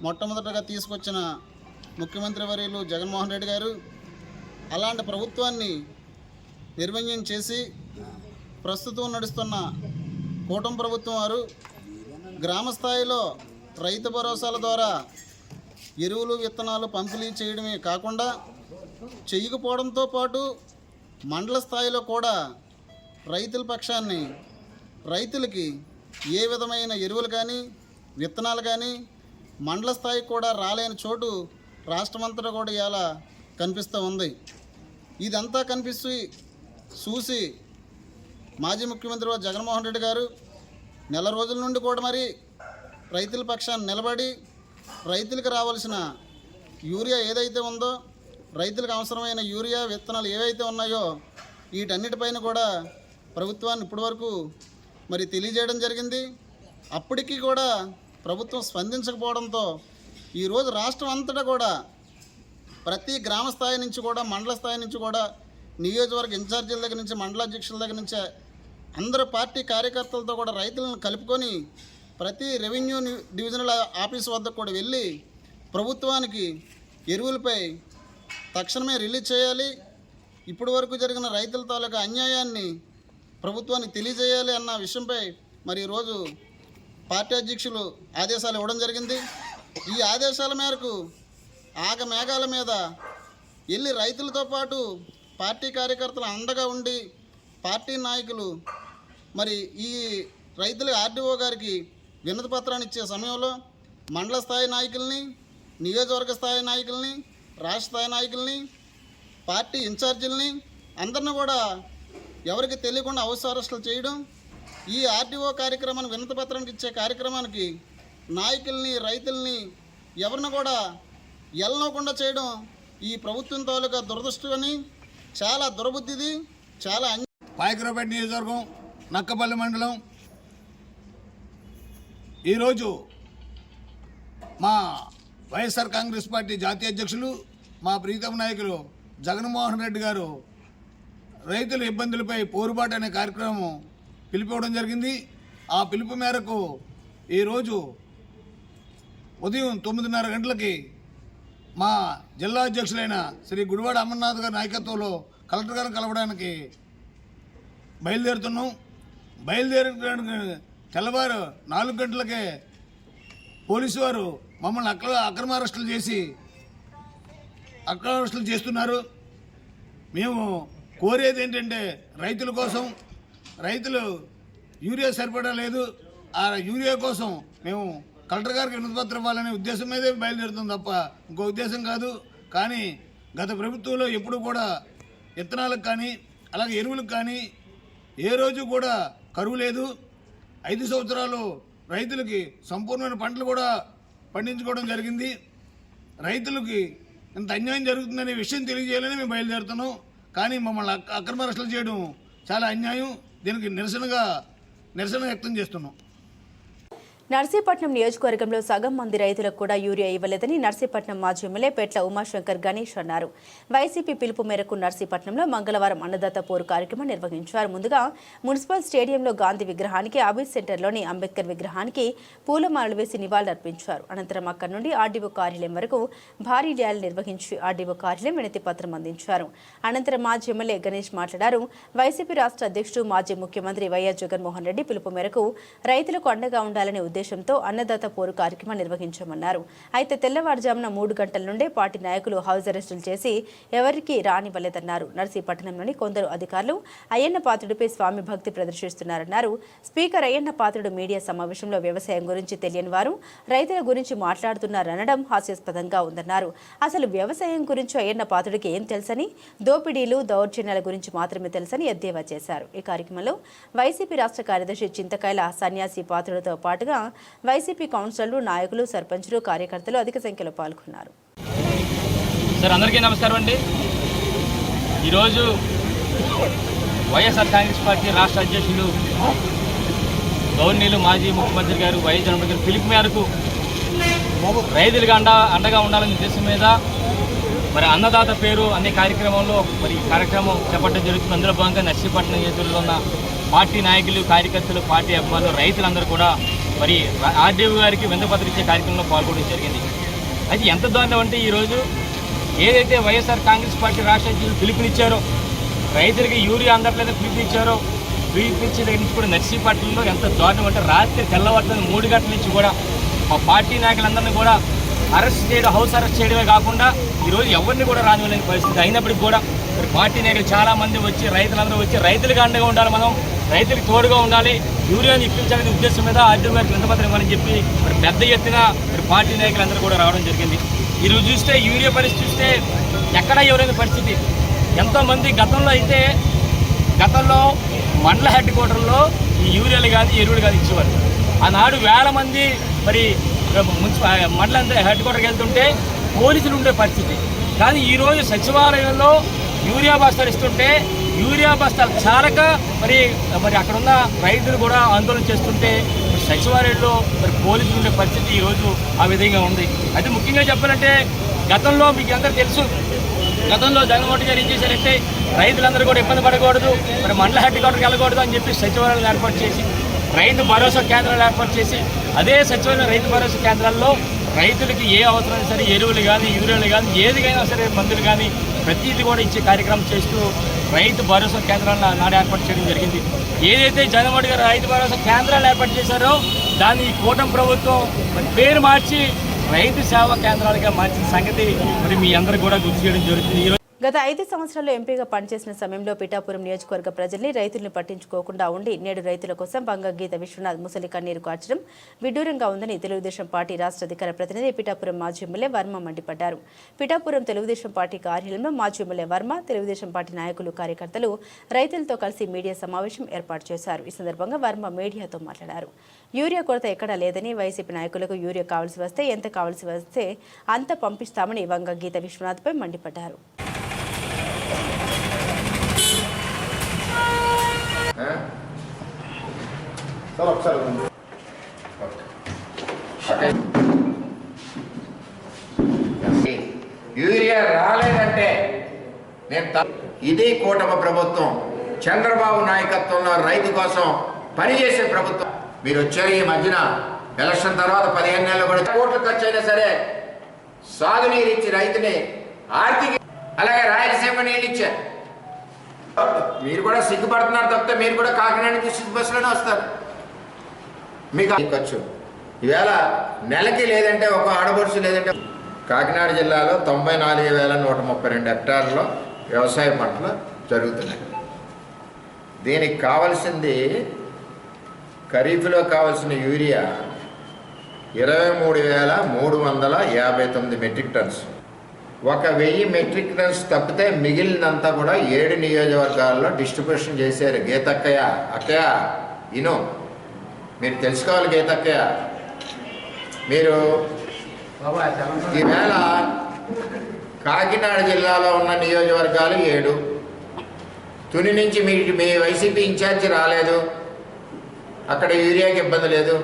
Speaker 17: మొట్టమొదటగా తీసుకొచ్చిన ముఖ్యమంత్రి వర్యులు జగన్మోహన్ రెడ్డి గారు అలాంటి ప్రభుత్వాన్ని నిర్వహణ చేసి ప్రస్తుతం నడుస్తున్న కూటమి ప్రభుత్వం వారు గ్రామ స్థాయిలో రైతు భరోసాల ద్వారా ఎరువులు విత్తనాలు పంపిణీ చేయడమే కాకుండా చేయకపోవడంతో పాటు మండల స్థాయిలో కూడా రైతుల పక్షాన్ని రైతులకి ఏ విధమైన ఎరువులు కానీ విత్తనాలు కానీ మండల స్థాయికి కూడా రాలేని చోటు రాష్ట్రమంతటా కూడా ఇలా కనిపిస్తూ ఉంది. ఇదంతా చూసి మాజీ ముఖ్యమంత్రి జగన్మోహన్ రెడ్డి గారు నెల రోజుల నుండి కూడా మరి రైతుల పక్షాన్ని నిలబడి రైతులకు రావాల్సిన యూరియా ఏదైతే ఉందో, రైతులకు అవసరమైన యూరియా విత్తనాలు ఏవైతే ఉన్నాయో వీటన్నిటిపైన కూడా ప్రభుత్వాన్ని ఇప్పటివరకు మరి తెలియజేయడం జరిగింది. అప్పటికీ కూడా ప్రభుత్వం స్పందించకపోవడంతో ఈరోజు రాష్ట్రం అంతటా కూడా ప్రతి గ్రామ స్థాయి నుంచి కూడా మండల స్థాయి నుంచి కూడా నియోజకవర్గ ఇన్ఛార్జీల దగ్గర నుంచి మండలాధ్యక్షుల దగ్గర నుంచి అందరూ పార్టీ కార్యకర్తలతో కూడా రైతులను కలుపుకొని ప్రతి రెవెన్యూ డివిజనల్ ఆఫీస్ వద్దకు కూడా వెళ్ళి ప్రభుత్వానికి ఎరువులపై తక్షణమే రిలీజ్ చేయాలి, ఇప్పటి వరకు జరిగిన రైతుల తాలూకా అన్యాయాన్ని ప్రభుత్వానికి తెలియజేయాలి అన్న విషయంపై మరి ఈరోజు పార్టీ అధ్యక్షులు ఆదేశాలు ఇవ్వడం జరిగింది. ఈ ఆదేశాల మేరకు ఆగమేఘాల మీద వెళ్ళి రైతులతో పాటు పార్టీ కార్యకర్తలు అండగా ఉండి పార్టీ నాయకులు మరి ఈ రైతుల ఆర్డీఓ గారికి వినతి పత్రాన్ని ఇచ్చే సమయంలో మండల స్థాయి నాయకుల్ని, నియోజకవర్గ స్థాయి నాయకుల్ని, రాష్ట్ర స్థాయి నాయకుల్ని, పార్టీ ఇన్ఛార్జీలని అందరిని కూడా ఎవరికి తెలియకుండా హౌస్ అరెస్టులు చేయడం, ఈ ఆర్డీఓ కార్యక్రమాన్ని వినతి పత్రానికి ఇచ్చే కార్యక్రమానికి నాయకుల్ని, రైతుల్ని ఎవరిని కూడా ఎల్లనోకుండా చేయడం ఈ ప్రభుత్వం తాలూకా దురదృష్టం అని, చాలా దుర్బుద్ధిది, చాలా
Speaker 11: పాయకరావుపేట నియోజకవర్గం నక్కపల్లి మండలం ఈరోజు మా వైఎస్ఆర్ కాంగ్రెస్ పార్టీ జాతీయ అధ్యక్షులు మా ప్రీతమ నాయకులు జగన్మోహన్ రెడ్డి గారు రైతుల ఇబ్బందులపై పోరుబాటు అనే కార్యక్రమం పిలిపివ్వడం జరిగింది. ఆ పిలుపు మేరకు ఈరోజు ఉదయం 9:30 గంటలకి మా జిల్లా అధ్యక్షులైన శ్రీ గుడివాడ అమర్నాథ్ గారి నాయకత్వంలో కలెక్టర్ గారిని కలవడానికి బయలుదేరుతున్నాం. బయలుదేరడానికి తెల్లవారు 4 గంటలకే పోలీసు వారు మమ్మల్ని అక్రమ అరెస్టులు చేస్తున్నారు. మేము కోరేది ఏంటంటే రైతుల కోసం, రైతులు యూరియా సరిపడా లేదు, ఆ యూరియా కోసం మేము కలెక్టర్ గారికి వినతిపత్రం ఇవ్వాలనే ఉద్దేశం మీదే బయలుదేరుతుంది తప్ప ఇంకో ఉద్దేశం కాదు. కానీ గత ప్రభుత్వంలో ఎప్పుడు కూడా విత్తనాలకు కానీ అలాగే ఎరువులకు కానీ ఏ రోజు కూడా కరువు లేదు. 5 సంవత్సరాలు రైతులకి సంపూర్ణమైన పంటలు కూడా పండించుకోవడం జరిగింది. రైతులకి ఇంత అన్యాయం జరుగుతుందనే విషయం తెలియజేయాలని మేము బయలుదేరుతున్నాం. కానీ మమ్మల్ని అక్రమ అరెస్టులు చేయడం చాలా అన్యాయం. దీనికి నిరసన వ్యక్తం చేస్తున్నాం.
Speaker 1: నర్సీపట్నం నియోజకవర్గంలో సగం మంది రైతులకు కూడా యూరియా ఇవ్వలేదని నర్సీపట్నం మాజీ ఎమ్మెల్యే పెట్ల ఉమాశంకర్ గణేష్ అన్నారు. వైసీపీ పిలుపు మేరకు నర్సీపట్నంలో మంగళవారం అన్నదాత పోరు కార్యక్రమం నిర్వహించారు. ముందుగా మున్సిపల్ స్టేడియంలో గాంధీ విగ్రహానికి, ఆబీస్ సెంటర్లోని అంబేద్కర్ విగ్రహానికి పూలమాలలు వేసి నివాళులర్పించారు. అనంతరం అక్కడి నుండి ఆర్డీఓ కార్యాలయం వరకు భారీ ర్యాలీ నిర్వహించి ఆర్డీఓ కార్యాలయం వినతి పత్రం అందించారు. అనంతరం మాజీ ఎమ్మెల్యే గణేష్ మాట్లాడారు. వైసీపీ రాష్ట్ర అధ్యక్షుడు మాజీ ముఖ్యమంత్రి వైఎస్ జగన్మోహన్ రెడ్డి పిలుపు మేరకు రైతులకు అండగా ఉండాలనే ఉద్దేశంతో అన్నదాత పోరు కార్యక్రమం నిర్వహించామన్నారు. అయితే తెల్లవారుజామున 3 గంటల నుండే పార్టీ నాయకులు హౌస్ అరెస్టులు చేసి ఎవరికీ రానివ్వలేదన్నారు. నర్సీపట్నంలోని కొందరు అధికారులు అయ్యన్న పాత్రుడిపై స్వామి భక్తి ప్రదర్శిస్తున్నారన్నారు. స్పీకర్ అయ్యన్న పాత్రుడు మీడియా సమావేశంలో వ్యవసాయం గురించి తెలియని వారు రైతుల గురించి మాట్లాడుతున్నారనడం హాస్యాస్పదంగా ఉందన్నారు. అసలు వ్యవసాయం గురించి అయ్యన్న పాత్రుడికి ఏం తెలుసని, దోపిడీలు దౌర్జన్యాల గురించి మాత్రమే తెలుసని ఎద్దేవా చేశారు. ఈ కార్యక్రమంలో వైసీపీ రాష్ట్ర కార్యదర్శి చింతకాయల సన్యాసి పాత్రుడితో పాటుగా వైసీపీ కౌన్సిలర్లు, నాయకులు, సర్పంచులు, కార్యకర్తలు అధిక సంఖ్యలో పాల్గొన్నారు.
Speaker 18: సార్ అందరికీ నమస్కారం అండి. ఈరోజు వైఎస్ఆర్ కాంగ్రెస్ పార్టీ రాష్ట్ర అధ్యక్షులు గవర్నీలు మాజీ ముఖ్యమంత్రి గారు వైఎస్ జగన్మోహన్ గారు పిలుపు మేరకు రైతులకు అండగా ఉండాలనే ఉద్దేశం మీద మరి అన్నదాత పేరు అనే కార్యక్రమంలో మరి కార్యక్రమం చేపట్టడం జరుగుతుంది. అందులో భాగంగా నర్సీపట్నం నియోజకవర్గంలో ఉన్న పార్టీ నాయకులు, కార్యకర్తలు, పార్టీ అభిమానులు, రైతులందరూ కూడా మరి ఆర్డీఓ గారికి వినతిపత్రం ఇచ్చే కార్యక్రమంలో పాల్గొనడం జరిగింది. అయితే ఎంత దారుణం అంటే ఈరోజు ఏదైతే వైఎస్ఆర్ కాంగ్రెస్ పార్టీ రాష్ట్ర అధ్యక్షులు పిలుపునిచ్చారో, రైతులకి యూరియా అందట్లేదని పిలుపునిచ్చారో, పిలుపునిచ్చే దగ్గర నుంచి కూడా నర్సీపట్నంలో ఎంత దారుణం అంటే రాత్రి తెల్లవారుతున్న 3 గంటల నుంచి కూడా మా పార్టీ నాయకులందరినీ కూడా హౌస్ అరెస్ట్ చేయడమే కాకుండా ఈరోజు ఎవరిని కూడా రానివ్వలేని పరిస్థితి. అయినప్పటికీ కూడా మరి పార్టీ నాయకులు చాలామంది వచ్చి రైతులందరూ వచ్చి రైతులకు అండగా ఉండాలి, మనం రైతులకు తోడుగా ఉండాలి, యూరియాని ఇప్పించాలనే ఉద్దేశం మీద ఆర్డీ గారికి వినతిపత్రం ఇవ్వాలని చెప్పి మరి పెద్ద ఎత్తున మరి పార్టీ నాయకులందరూ కూడా రావడం జరిగింది. ఈరోజు చూస్తే యూరియా పరిస్థితి చూస్తే ఎక్కడా ఎవరైనా పరిస్థితి. ఎంతోమంది గతంలో మండల హెడ్ క్వార్టర్లో ఈ యూరియాలు కానీ ఎరువులు కానీ ఇచ్చేవారు. ఆనాడు వేల మంది మరి మండల హెడ్ క్వార్టర్కి వెళ్తుంటే పోలీసులు ఉండే పరిస్థితి. కానీ ఈరోజు సచివాలయంలో యూరియా బస్తాలు ఇస్తుంటే యూరియా బస్తాలు చాలక మరి అక్కడ ఉన్న రైతులు కూడా ఆందోళన చేస్తుంటే సచివాలయంలో మరి పోలీసులు ఉండే పరిస్థితి ఈరోజు ఆ విధంగా ఉంది. అయితే ముఖ్యంగా చెప్పాలంటే గతంలో మీకు అందరూ తెలుసు, గతంలో జగన్మోహన్ గారు ఏం చేశారంటే రైతులందరూ కూడా ఇబ్బంది పడకూడదు, మరి మండల హెడ్ క్వార్టర్కి వెళ్ళకూడదు అని చెప్పి సచివాలయాలు ఏర్పాటు చేసి రైతు భరోసా కేంద్రాలు ఏర్పాటు చేసి అదే సచివాలయం రైతు భరోసా కేంద్రాల్లో రైతులకి ఏ అవసరమైనా సరే ఎరువులు కానీ యూరియాలు కానీ ఏదికైనా సరే మందులు కానీ ప్రతిదీ కూడా ఇచ్చే కార్యక్రమం చేస్తూ రైతు భరోసా కేంద్రాలను నాడు ఏర్పాటు చేయడం జరిగింది. ఏదైతే జగన్మోహన్ గారు రైతు భరోసా కేంద్రాలు ఏర్పాటు చేశారో దాన్ని కూటమి ప్రభుత్వం మరి పేరు మార్చి రైతు సేవా కేంద్రాలుగా మార్చిన సంగతి మరి మీ అందరూ కూడా గుర్తు చేయడం జరుగుతుంది.
Speaker 1: గత 5 సంవత్సరాల్లో ఎంపీగా పనిచేసిన సమయంలో పిఠాపురం నియోజకవర్గ ప్రజల్ని రైతుల్ని పట్టించుకోకుండా ఉండి నేడు రైతుల కోసం బంగగీత విశ్వనాథ్ ముసలి కన్నీరు కార్చడం విడ్డూరంగా ఉందని తెలుగుదేశం పార్టీ రాష్ట్ర అధికార ప్రతినిధి పిఠాపురం మాజీ ఎమ్మెల్యే వర్మ మండిపడ్డారు. పిఠాపురం తెలుగుదేశం పార్టీ కార్యాలయంలో మాజీ ఎమ్మెల్యే వర్మ, తెలుగుదేశం పార్టీ నాయకులు, కార్యకర్తలు రైతులతో కలిసి మీడియా సమావేశం ఏర్పాటు చేశారు. ఈ సందర్భంగా వర్మ మీడియాతో మాట్లాడారు. యూరియా కొరత ఎక్కడా లేదని, వైసీపీ నాయకులకు యూరియా కావాల్సి వస్తే ఎంత కావాల్సి వస్తే అంత పంపిస్తామని వంగగీత విశ్వనాథ్పై మండిపడ్డారు.
Speaker 19: యూరియా రాలేదంటే ఇది కూటమి ప్రభుత్వం, చంద్రబాబు నాయకత్వంలో రైతు కోసం పనిచేసే ప్రభుత్వం. మీరు వచ్చారు ఈ మధ్యన ఎలక్షన్ తర్వాత 15 నెలలు కూడా కోట్లు ఖర్చు అయినా సరే సాగునీరు ఇచ్చి రైతుని ఆర్థిక, అలాగే రాయలసీమ నీళ్ళు ఇచ్చారు. మీరు కూడా సిగ్గుపడుతున్నారు తప్పితే మీరు కూడా కాకినాడ నుంచి బస్సులోనే వస్తారు. మీకు ఖర్చు ఈవేళ నెలకి లేదంటే ఒక ఆడబడుచు లేదంటే కాకినాడ జిల్లాలో 94,132 హెక్టార్లలో వ్యవసాయ పంటలు జరుగుతున్నాయి. దీనికి కావలసింది ఖరీఫ్లో కావాల్సిన urea 23,359 metric tons. 1,000 metric tons తప్పితే మిగిలినంతా కూడా 7 నియోజకవర్గాల్లో డిస్ట్రిబ్యూషన్ చేశారు. గీతక్కయ్య అక్కయ్య ఇను మీరు తెలుసుకోవాలి. గీతక్కయ్య మీరు ఈవేళ కాకినాడ జిల్లాలో ఉన్న నియోజకవర్గాలు 7. తుని నుంచి మీ వైసీపీ ఇన్ఛార్జి రాలేదు, అక్కడ యూరియాకి ఇబ్బంది లేదు.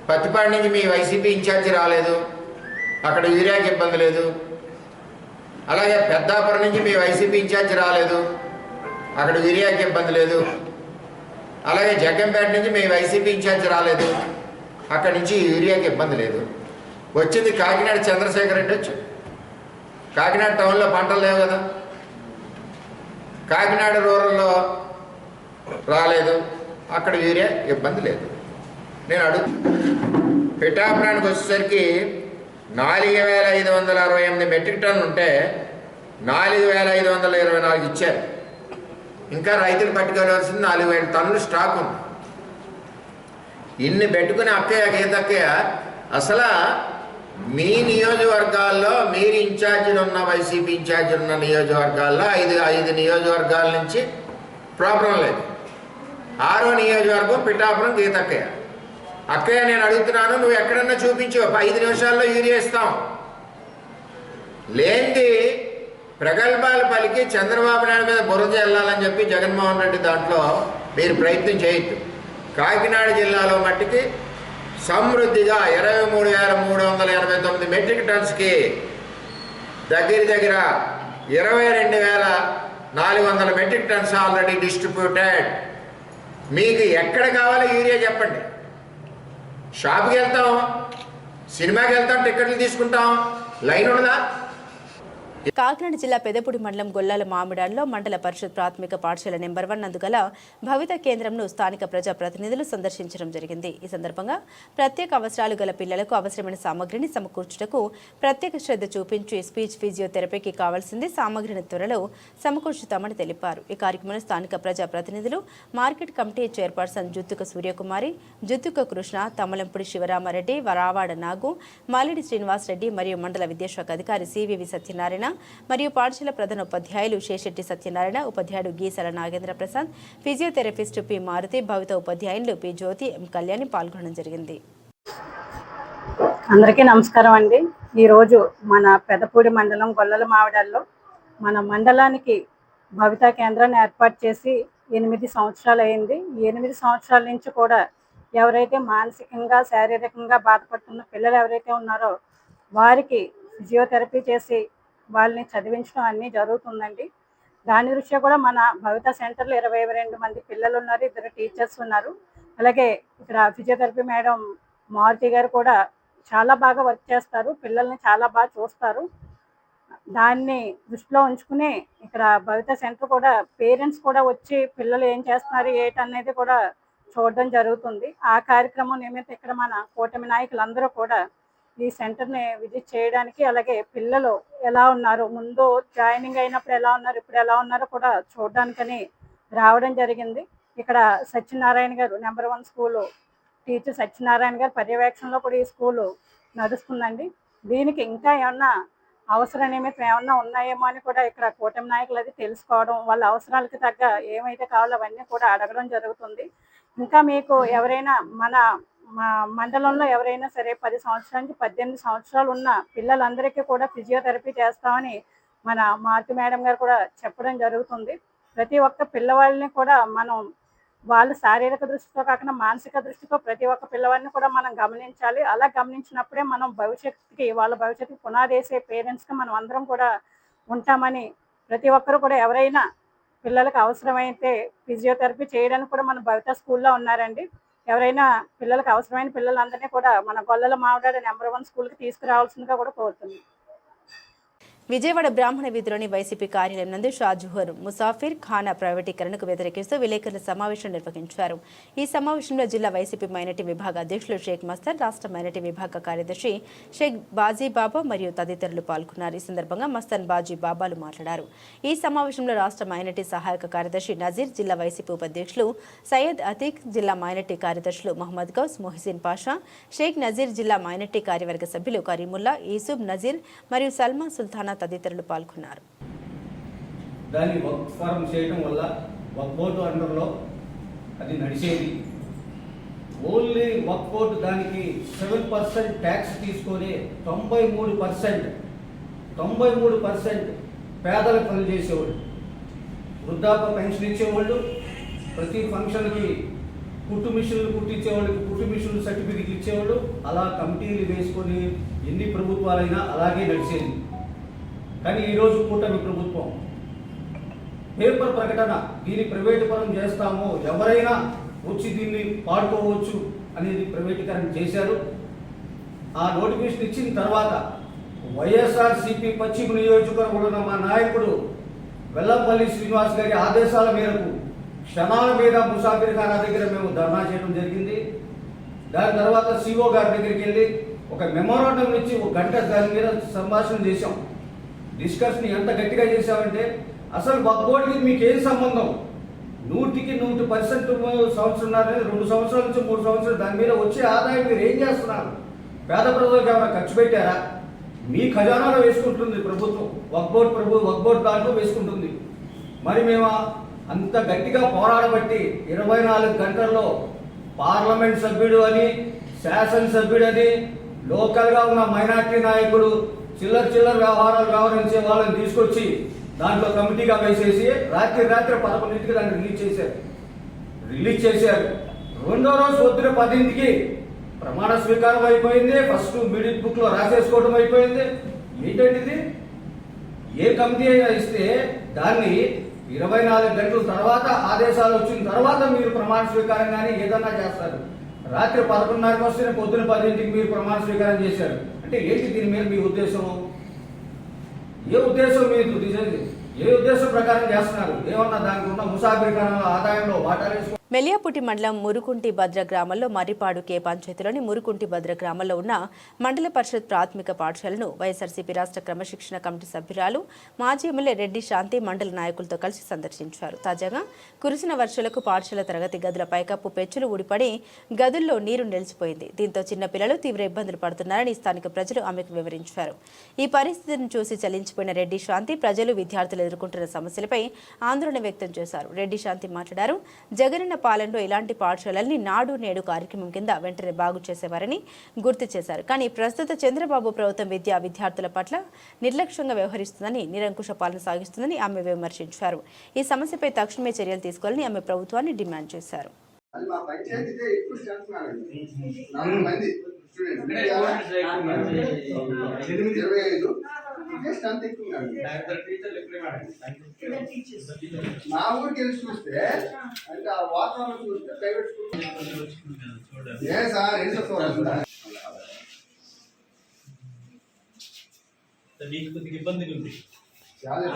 Speaker 19: పత్తిపాడు నుంచి మీ వైసీపీ ఇన్ఛార్జి రాలేదు, అక్కడ యూరియాకి ఇబ్బంది లేదు. అలాగే పెద్దాపురం నుంచి మీ వైసీపీ ఇన్ఛార్జి రాలేదు, అక్కడ యూరియాకి ఇబ్బంది లేదు. అలాగే జగ్గంపేట నుంచి మీ వైసీపీ ఇన్ఛార్జి రాలేదు, అక్కడి నుంచి యూరియాకి ఇబ్బంది లేదు. వచ్చింది కాకినాడ చంద్రశేఖర్ రెడ్డి వచ్చి కాకినాడ టౌన్లో పంటలు లేవు కదా, కాకినాడ రూరల్లో రాలేదు, అక్కడ యూరియా ఇబ్బంది లేదు. నేను పిఠాపురానికి వచ్చేసరికి 4,568 మెట్రిక్ టన్నులు ఉంటే 4,524 ఇచ్చారు. ఇంకా రైతులు పట్టుకోవాల్సింది 4,000 టన్నులు స్టాక్ ఉంది. ఇన్ని పెట్టుకుని అక్కయ్య గీతక్కయ్య అసలు మీ నియోజకవర్గాల్లో మీరు ఇన్ఛార్జీలు ఉన్న వైసీపీ ఇన్ఛార్జీలు ఉన్న నియోజకవర్గాల్లో 5 నియోజకవర్గాల నుంచి ప్రాబ్లం లేదు. 6వ నియోజకవర్గం పిఠాపురం గీతక్కయ్య. అక్కయ్య నేను అడుగుతున్నాను, నువ్వు ఎక్కడన్నా చూపించు, 5 నిమిషాల్లో యూరియా ఇస్తాం. లేనిది ప్రగల్భాలు పలికి చంద్రబాబు నాయుడు మీద బురద వెళ్ళాలని చెప్పి జగన్మోహన్ రెడ్డి దాంట్లో మీరు ప్రయత్నం చేయొద్దు. కాకినాడ జిల్లాలో మట్టికి సమృద్ధిగా 23,389 మెట్రిక్ టన్స్కి దగ్గర 22,400 మెట్రిక్ టన్స్ ఆల్రెడీ డిస్ట్రిబ్యూటెడ్. మీకు ఎక్కడ కావాలో యూరియా చెప్పండి. షాప్కి వెళ్తాం, సినిమాకి వెళ్తాం, టికెట్లు తీసుకుంటాం, లైన్ ఉండదా?
Speaker 1: కాకినాడ జిల్లా పెదపూడి మండలం గొల్లాల మామిడాల్లో మండల పరిషత్ ప్రాథమిక పాఠశాల నెంబర్ 1 నందుగల భవిత కేంద్రంను స్థానిక ప్రజాప్రతినిధులు సందర్శించడం జరిగింది. ఈ సందర్భంగా ప్రత్యేక అవసరాలు గల పిల్లలకు అవసరమైన సామగ్రిని సమకూర్చుటకు ప్రత్యేక శ్రద్ధ చూపించి స్పీచ్ ఫిజియోథెరపీకి కావాల్సింది సామగ్రిని త్వరలో సమకూర్చుతామని తెలిపారు. ఈ కార్యక్రమంలో స్థానిక ప్రజాప్రతినిధులు, market committee chairperson Juttuka Suryakumari, Juttuka Krishna, Tamalampudi Sivaramareddy, Ravada Nagu, Malidi Srinivas Reddy మరియు మండల విద్యాశాఖ అధికారి సివివి సత్యనారాయణ మరియు పాఠశాల ప్రధాన ఉపాధ్యాయులు శేషెట్టి సత్యనారాయణ, ఉపాధ్యాయుడు గీసల నాగేంద్ర ప్రసాద్, ఫిజియోథెరపిస్టు పి మారుతి, భవిత ఉపాధ్యాయులు పి జ్యోతి, ఎం కళ్యాణి పాల్గొనడం జరిగింది.
Speaker 20: అందరికీ నమస్కారం అండి. ఈరోజు మన పెదపూడి మండలం గొల్లల మావిడాల్లో మన మండలానికి భవిత కేంద్రాన్ని ఏర్పాటు చేసి 8 సంవత్సరాలు అయింది. ఈ 8 సంవత్సరాల నుంచి కూడా ఎవరైతే మానసికంగా, శారీరకంగా బాధపడుతున్న పిల్లలు ఎవరైతే ఉన్నారో వారికి ఫిజియోథెరపీ చేసి వాళ్ళని చదివించడం అన్నీ జరుగుతుందండి. దాని దృష్ట్యా కూడా మన భవిత సెంటర్లో 22 మంది పిల్లలు ఉన్నారు, 2 టీచర్స్ ఉన్నారు. అలాగే ఇక్కడ ఫిజియోథెరపీ మేడం మారుతి గారు కూడా చాలా బాగా వర్క్ చేస్తారు, పిల్లల్ని చాలా బాగా చూస్తారు. దాన్ని దృష్టిలో ఉంచుకుని ఇక్కడ భవిత సెంటర్ కూడా పేరెంట్స్ కూడా వచ్చి పిల్లలు ఏం చేస్తున్నారు ఏంటనేది కూడా చూడడం జరుగుతుంది. ఆ కార్యక్రమం నిమిత్తం ఇక్కడ మన కూటమి నాయకులందరూ కూడా ఈ సెంటర్ని విజిట్ చేయడానికి, అలాగే పిల్లలు ఎలా ఉన్నారు, ముందు జాయినింగ్ అయినప్పుడు ఎలా ఉన్నారు, ఇప్పుడు ఎలా ఉన్నారో కూడా చూడడానికని రావడం జరిగింది. ఇక్కడ సత్యనారాయణ గారు నెంబర్ 1 స్కూలు టీచర్ సత్యనారాయణ గారు పర్యవేక్షణలో కూడా ఈ స్కూలు నడుస్తుందండి. దీనికి ఇంకా ఏమన్నా అవసరం నిమిత్తం ఏమన్నా ఉన్నాయేమో అని కూడా ఇక్కడ కూటమి నాయకులు అది తెలుసుకోవడం, వాళ్ళ అవసరాలకు తగ్గ ఏమైతే కావాలో అవన్నీ కూడా అడగడం జరుగుతుంది. ఇంకా మీకు ఎవరైనా మా మండలంలో ఎవరైనా సరే 10 సంవత్సరాల నుంచి 18 సంవత్సరాలు ఉన్న పిల్లలందరికీ కూడా ఫిజియోథెరపీ చేస్తామని మన మారుతి మేడం గారు కూడా చెప్పడం జరుగుతుంది. ప్రతి ఒక్క పిల్లవాళ్ళని కూడా మనం వాళ్ళ శారీరక దృష్టితో కాకుండా మానసిక దృష్టితో ప్రతి ఒక్క పిల్లవాడిని కూడా మనం గమనించాలి. అలా గమనించినప్పుడే మనం వాళ్ళ భవిష్యత్తుకి పునాది వేసే పేరెంట్స్గా మనం అందరం కూడా ఉంటామని, ప్రతి ఒక్కరు కూడా ఎవరైనా పిల్లలకు అవసరమైతే ఫిజియోథెరపీ చేయడానికి కూడా మన భవిత స్కూల్లో ఉన్నారండి. ఎవరైనా పిల్లలకు అవసరమైన పిల్లలందరినీ కూడా మన గొల్లల మావిడాడ నెంబర్ 1 స్కూల్కి తీసుకురావాల్సిందిగా కూడా కోరుతుంది.
Speaker 1: విజయవాడ బ్రాహ్మణ వీధిలోని వైసీపీ కార్యాలయం నందు షాజుహర్ ముసాఫిర్ ఖానా ప్రైవేటీకరణకు వ్యతిరేకిస్తూ విలేకరుల సమావేశం నిర్వహించారు. ఈ సమావేశంలో జిల్లా వైసీపీ మైనార్టీ విభాగ అధ్యక్షులు షేక్ మస్తర్, రాష్ట్ర మైనార్టీ విభాగ కార్యదర్శి షేక్ బాజీ బాబా మరియు తదితరులు పాల్గొన్నారు. ఈ సందర్భంగా మస్తన్ బాజీ బాబాలు మాట్లాడారు. ఈ సమావేశంలో రాష్ట్ర మైనార్టీ సహాయక కార్యదర్శి నజీర్, జిల్లా వైసీపీ ఉపాధ్యక్షులు సయ్యద్ అతీక్, జిల్లా మైనార్టీ కార్యదర్శులు మహమ్మద్ గౌస్, మొహసిన్ పాషా, షేక్ నజీర్, జిల్లా మైనార్టీ కార్యవర్గ సభ్యులు కరీముల్లా, ఈసూబ్ నజీర్ మరియు సల్మా సుల్తానా తదితరులు పాల్గొన్నారు.
Speaker 21: దాన్ని వర్క్ ఫారం చేయడం వల్ల వర్క్ బోర్డు అండర్లో అది నడిచేది. ఓన్లీ వర్క్ బోర్డు దానికి 7% ట్యాక్స్ తీసుకొని 93% పేదలకు పనులు చేసేవాళ్ళు, వృద్ధాప్య పెన్షన్ ఇచ్చేవాళ్ళు, ప్రతి ఫంక్షన్కి కుట్టు మిషన్లు కుట్టించేవాళ్ళకి కుట్టు మిషన్లు సర్టిఫికెట్లు ఇచ్చేవాళ్ళు. అలా కమిటీలు వేసుకొని ఎన్ని ప్రభుత్వాలైనా అలాగే నడిచేది. కానీ ఈరోజు కూటమి ప్రభుత్వం పేపర్ ప్రకటన దీన్ని ప్రైవేటు పరం చేస్తాము, ఎవరైనా వచ్చి దీన్ని పాడుకోవచ్చు అనేది ప్రైవేటీకరణ చేశారు. ఆ నోటిఫికేషన్ ఇచ్చిన తర్వాత వైఎస్ఆర్సీపీ పశ్చిమ నియోజకవర్గంలో మా నాయకుడు వెల్లంపల్లి శ్రీనివాస్ గారి ఆదేశాల మేరకు క్షణాల మీద ముసాఫిర్ ఖానా దగ్గర మేము ధర్నా చేయడం జరిగింది. దాని తర్వాత సిఓ గారి దగ్గరికి వెళ్ళి ఒక మెమోరాండం ఇచ్చి 1 గంట దాని మీద సంభాషణ చేశాం. డిస్కషన్ ఎంత గట్టిగా చేశామంటే అసలు బోర్డుకి మీకు ఏం సంబంధం, 100% సంవత్సరంన్నర 2 సంవత్సరాల నుంచి 3 సంవత్సరాలు దాని మీద వచ్చే ఆదాయం మీరు ఏం చేస్తున్నారు? పేద ప్రజలకు ఏమైనా ఖర్చు పెట్టారా? మీ ఖజానాలో వేసుకుంటుంది ప్రభుత్వం, వక్ఫ్ బోర్డు దాంట్లో వేసుకుంటుంది. మరి మేము అంత గట్టిగా పోరాడబట్టి 24 గంటల్లో పార్లమెంట్ సభ్యుడు అని, శాసనసభ్యుడు అని, లోకల్గా ఉన్న మైనార్టీ నాయకుడు చిల్లర వ్యవహారాలు వ్యవహరించే వాళ్ళని తీసుకొచ్చి దాంట్లో కమిటీగా వేసేసి రాత్రి 11ంటికి దాన్ని రిలీజ్ చేశారు. రెండో రోజు పొద్దున 10ంటికి ప్రమాణ స్వీకారం అయిపోయింది. ఫస్ట్ మిడిల్ బుక్ లో రాసేసుకోవడం అయిపోయింది. ఏంటంటే ఇది ఏ కమిటీ అయినా ఇస్తే దాన్ని 24 గంటల తర్వాత ఆదేశాలు వచ్చిన తర్వాత మీరు ప్రమాణ స్వీకారం కానీ ఏదన్నా చేస్తారు. రాత్రి 11:30కి వస్తే పొద్దున 10ంటికి మీరు ప్రమాణ స్వీకారం చేశారు అంటే ఏంటి? దీని మీద మీ ఉద్దేశం ఏ ఉద్దేశం మీరు ఏ ఉద్దేశం ప్రకారం చేస్తున్నారు? ఏమన్నా దానికి ఉన్న ముసాఫిరికరణ ఆదాయంలో వాటాలు
Speaker 1: మెలియాపుట్టి మండలం మురుకుంటి భద్ర గ్రామంలో మర్రిపాడు కే పంచాయతీలోని మురుకుంటి భద్ర గ్రామంలో ఉన్న మండల పరిషత్ ప్రాథమిక పాఠశాలను వైఎస్ఆర్సీపీ రాష్ట్ర క్రమశిక్షణ కమిటీ సభ్యురాలు మాజీ ఎమ్మెల్యే రెడ్డి శాంతి మండల నాయకులతో కలిసి సందర్శించారు. తాజాగా కురిసిన వర్షాలకు పాఠశాల తరగతి గదుల పైకప్పు పెచ్చులు ఊడిపడి గదుల్లో నీరు నిలిచిపోయింది. దీంతో చిన్నపిల్లలు తీవ్ర ఇబ్బందులు పడుతున్నారని స్థానిక ప్రజలు ఆమెకు వివరించారు. ఈ పరిస్థితిని చూసి చలించిపోయిన రెడ్డి శాంతి ప్రజలు విద్యార్థులు ఎదుర్కొంటున్న సమస్యలపై ఆందోళన వ్యక్తం చేశారు. రెడ్డి శాంతి మాట్లాడారు. జగనన్న పాలనలో ఇలాంటి పాఠశాలల్ని నాడు నేడు కార్యక్రమం కింద వెంటనే బాగు చేసేవారని గుర్తు చేశారు. కానీ ప్రస్తుత చంద్రబాబు ప్రభుత్వం విద్యార్థుల పట్ల నిర్లక్ష్యంగా వ్యవహరిస్తుందని, నిరంకుశ పాలన సాగిస్తుందని ఆమె విమర్శించారు. ఈ సమస్యపై తక్షణమే చర్యలు తీసుకోవాలని ఆమె ప్రభుత్వాన్ని డిమాండ్ చేశారు.
Speaker 10: మా ఊరికి వెళ్ళి చూస్తే అంటే ఆ వాతావరణం చూస్తే ప్రైవేట్ స్కూల్ సార్
Speaker 18: కొద్దిగా ఇబ్బందిగా ఉంది. అంటే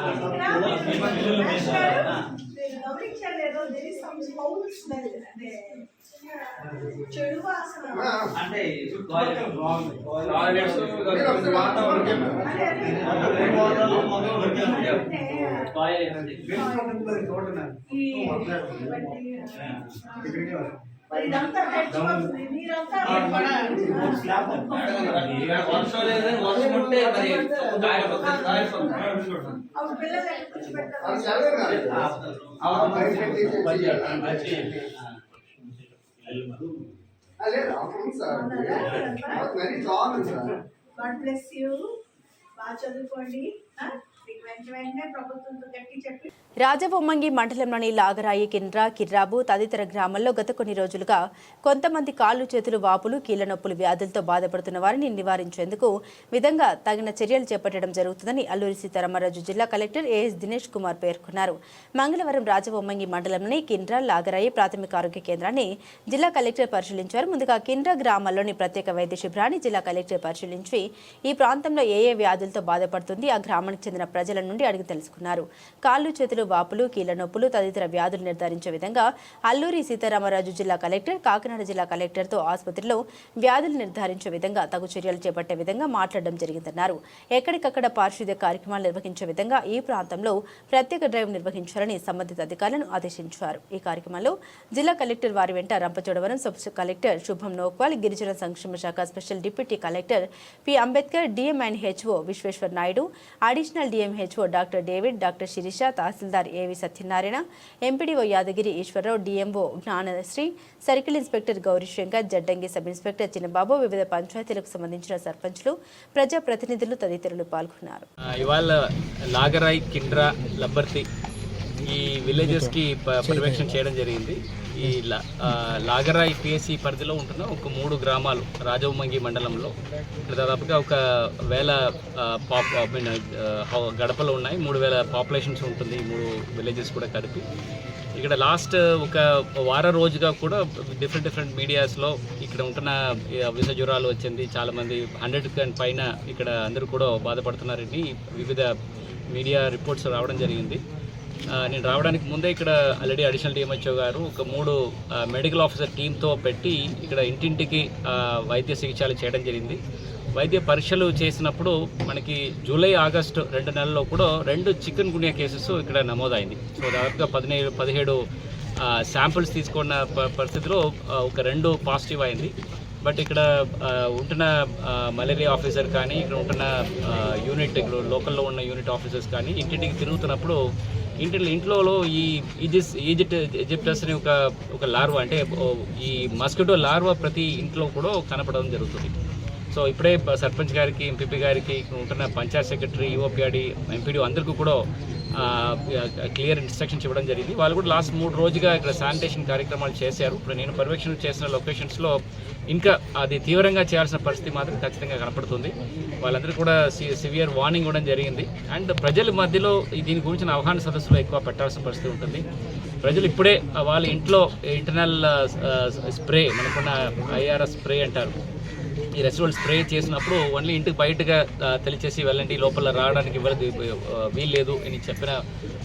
Speaker 1: రాజవొమ్మంగి మండలంలోని లాగరాయి, కిండ్రా, కిర్రాబు తదితర గ్రామాల్లో గత కొన్ని రోజులుగా కొంతమంది కాళ్ళు చేతులు వాపులు, కీళ్ల నొప్పులు వ్యాధులతో బాధపడుతున్న వారిని నివారించేందుకు విధంగా తగిన చర్యలు చేపట్టడం జరుగుతుందని అల్లూరి సీతారామరాజు జిల్లా కలెక్టర్ ఏఎస్ దినేష్ కుమార్ పేర్కొన్నారు. మంగళవారం రాజవొమ్మంగి మండలంలోని కిండ్రా, లాగరాయి ప్రాథమిక ఆరోగ్య కేంద్రాన్ని జిల్లా కలెక్టర్ పరిశీలించారు. ముందుగా కిండ్రా గ్రామాల్లోని ప్రత్యేక వైద్య శిబిరాన్ని జిల్లా కలెక్టర్ పరిశీలించి ఈ ప్రాంతంలో ఏ వ్యాధులతో బాధపడుతుంది ఆ గ్రామానికి చెందిన ప్రజల నుండి అడిగి తెలుసుకున్నారు. కాళ్ళు చేతులు వాపులు, కీళ్ల నొప్పులు తదితర వ్యాధులు నిర్ధారించే విధంగా అల్లూరి సీతారామరాజు జిల్లా కలెక్టర్, కాకినాడ జిల్లా కలెక్టర్తో ఆసుపత్రిలో వ్యాధులు నిర్ధారించే విధంగా తగు చర్యలు చేపట్టే విధంగా మాట్లాడడం జరిగిందన్నారు. ఎక్కడికక్కడ పారిశుద్ధ్య కార్యక్రమాలు నిర్వహించే విధంగా ఈ ప్రాంతంలో ప్రత్యేక డ్రైవ్ నిర్వహించాలని సంబంధిత అధికారులను ఆదేశించారు. ఈ కార్యక్రమంలో జిల్లా కలెక్టర్ వారి వెంట రంపచోడవరం సబ్ కలెక్టర్ శుభం నోక్వాల్, గిరిజన సంక్షేమ శాఖ special deputy collector P Ambedkar, DMNHO Visweswar Naidu, additional DMHO doctor David, doctor Sirisha, tahsildar AV Satyanarayana, MPDO Yadagiri Eswararao, DMO Gnanasri, circle inspector Gaurishankar, Jaddangi sub inspector Chinnababu, వివిధ పంచాయతీలకు సంబంధించిన సర్పంచ్లు, ప్రజాప్రతినిధులు తదితరులు పాల్గొన్నారు.
Speaker 18: ఇవాళ లాగరాయి, కిండ్రా, లబ్బర్తి ఈ విలేజెస్కి పర్యవేక్షణ చేయడం జరిగింది. ఈ లాగరాయి పిఎస్సి పరిధిలో ఉంటున్న ఒక 3 గ్రామాలు రాజవొమ్మంగి మండలంలో దాదాపుగా 1,000 గడపలు ఉన్నాయి. 3,000 పాపులేషన్స్ ఉంటుంది ఈ 3 విలేజెస్ కూడా కలిపి. ఇక్కడ లాస్ట్ ఒక వారం రోజుగా కూడా డిఫరెంట్ మీడియాస్లో ఇక్కడ ఉంటున్న విష జ్వరాలు వచ్చింది, చాలామంది 100 పైన ఇక్కడ అందరూ కూడా బాధపడుతున్నారని వివిధ మీడియా రిపోర్ట్స్ రావడం జరిగింది. నేను రావడానికి ముందే ఇక్కడ ఆల్రెడీ అడిషనల్ డిఎంహెచ్ఓ గారు ఒక 3 మెడికల్ ఆఫీసర్ టీంతో పెట్టి ఇక్కడ ఇంటింటికి వైద్య శిక్షలు చేయడం జరిగింది. వైద్య పరీక్షలు చేసినప్పుడు మనకి జూలై, ఆగస్టు 2 నెలల్లో కూడా 2 చికెన్ గున్యా కేసెస్ ఇక్కడ నమోదైంది. సో దాదాపుగా 17 శాంపిల్స్ తీసుకున్న పరిస్థితిలో ఒక 2 పాజిటివ్ అయింది. బట్ ఇక్కడ ఉంటున్న మలేరియా ఆఫీసర్ కానీ ఇక్కడ ఉంటున్న యూనిట్ ఇక్కడ లోకల్లో ఉన్న యూనిట్ ఆఫీసర్స్ కానీ ఇంటింటికి తిరుగుతున్నప్పుడు ఇంట్లో ఈ ఈజిప్టస్ అనే ఒక లార్వా, అంటే ఈ మస్కిటో లార్వా ప్రతి ఇంట్లో కూడా కనపడడం జరుగుతుంది. సో ఇప్పుడే సర్పంచ్ గారికి, ఎంపీపీ గారికి, ఇక్కడ ఉంటున్న పంచాయత్ సెక్రటరీ, యూఓపీఆర్డీ, ఎంపీడీ అందరికీ కూడా క్లియర్ ఇన్స్ట్రక్షన్స్ ఇవ్వడం జరిగింది. వాళ్ళు కూడా లాస్ట్ 3 రోజుగా ఇక్కడ శానిటేషన్ కార్యక్రమాలు చేశారు. ఇప్పుడు నేను పర్యవేక్షణ చేసిన లొకేషన్స్లో ఇంకా అది తీవ్రంగా చేయాల్సిన పరిస్థితి మాత్రం ఖచ్చితంగా కనపడుతుంది. వాళ్ళందరూ కూడా సివియర్ వార్నింగ్ ఇవ్వడం జరిగింది. అండ్ ప్రజల మధ్యలో దీని గురించిన అవగాహన సదస్సులో ఎక్కువ పెట్టాల్సిన పరిస్థితి ఉంటుంది. ప్రజలు ఇప్పుడే వాళ్ళ ఇంట్లో ఇంటర్నల్ స్ప్రే, మనకున్న ఐఆర్ఎస్ స్ప్రే అంటారు, ఈ రెసిడల్ స్ప్రే చేసినప్పుడు ఓన్లీ ఇంటికి బయటగా తెలిచేసి వెళ్ళండి, లోపల రావడానికి వీలు లేదు అని చెప్పిన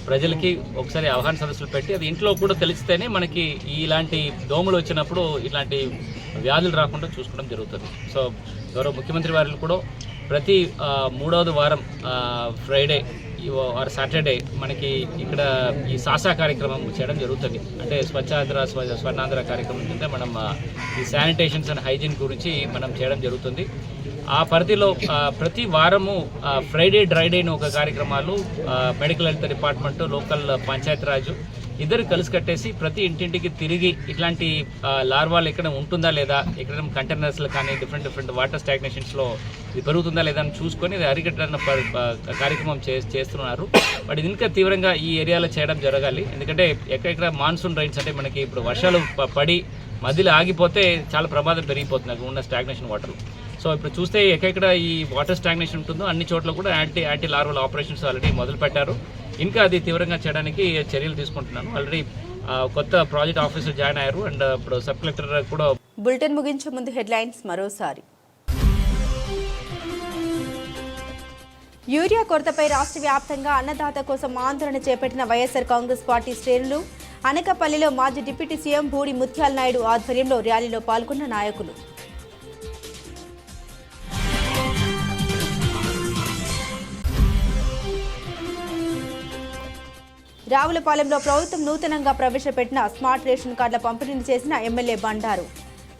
Speaker 18: ప్రజలకి ఒకసారి అవగాహన సదస్సులు పెట్టి అది ఇంట్లో కూడా తెలిస్తేనే మనకి ఇలాంటి దోమలు వచ్చినప్పుడు ఇలాంటి వ్యాధులు రాకుండా చూసుకోవడం జరుగుతుంది. సో గౌరవ ముఖ్యమంత్రి వారిని కూడా ప్రతి 3వ వారం ఫ్రైడే ఆర్ సాటర్డే మనకి ఇక్కడ ఈ సాసా కార్యక్రమం చేయడం జరుగుతుంది. అంటే స్వచ్ఛాంధ్ర స్వర్ణాంధ్ర కార్యక్రమం అంటే మనం ఈ శానిటేషన్స్ అండ్ హైజీన్ గురించి మనం చేయడం జరుగుతుంది. ఆ పరిధిలో ప్రతి వారము ఫ్రైడే డ్రైడేని ఒక కార్యక్రమాలు medical health department, local Panchayati Raj ఇద్దరు కలిసి కట్టేసి ప్రతి ఇంటింటికి తిరిగి ఇట్లాంటి లార్వాలు ఎక్కడ ఉంటుందా లేదా, ఎక్కడ కంటైనర్స్లో కానీ డిఫరెంట్ వాటర్ స్టాగ్నేషన్స్లో ఇది పెరుగుతుందా లేదా అని చూసుకొని ఇది అరికట్టిన కార్యక్రమం చేస్తున్నారు. బట్ ఇది ఇంకా తీవ్రంగా ఈ ఏరియాలో చేయడం జరగాలి. ఎందుకంటే ఎక్కడెక్కడ మాన్సూన్ రైన్స్ అంటే మనకి ఇప్పుడు వర్షాలు పడి మధ్యలో ఆగిపోతే చాలా ప్రమాదం పెరిగిపోతుంది అక్కడ ఉన్న స్టాగ్నేషన్ వాటర్. సో ఇప్పుడు చూస్తే ఎక్కడెక్కడ ఈ వాటర్ స్టాగ్నేషన్ ఉంటుందో అన్ని చోట్ల కూడా యాంటీ లార్వల్ ఆపరేషన్స్ ఆల్రెడీ మొదలు పెట్టారు. ఇంకా అది తీవ్రంగా చేయడానికి చర్యలు తీసుకుంటున్నాను. ఆల్రెడీ కొత్త ప్రాజెక్ట్ ఆఫీసర్ జాయిన్ అయ్యారు అండ్ ఇప్పుడు సబ్ కలెక్టర్ కూడా.
Speaker 1: బులెటిన్ ముగించే ముందు హెడ్లైన్స్ మరోసారి. యూరియా కొరతపై రాష్ట్ర వ్యాప్తంగా అన్నదాత కోసం ఆందోళన చేపట్టిన వైఎస్ఆర్ కాంగ్రెస్ పార్టీ శ్రేణులు. అనకాపల్లిలో మాజీ డిప్యూటీ సీఎం బూడి ముత్యాల నాయుడు ఆధ్వర్యంలో ర్యాలీలో పాల్గొన్న నాయకులు. రావులపాలెంలో ప్రభుత్వం నూతనంగా ప్రవేశపెట్టిన స్మార్ట్ రేషన్ కార్డుల పంపిణీని చేసిన ఎమ్మెల్యే బండారు.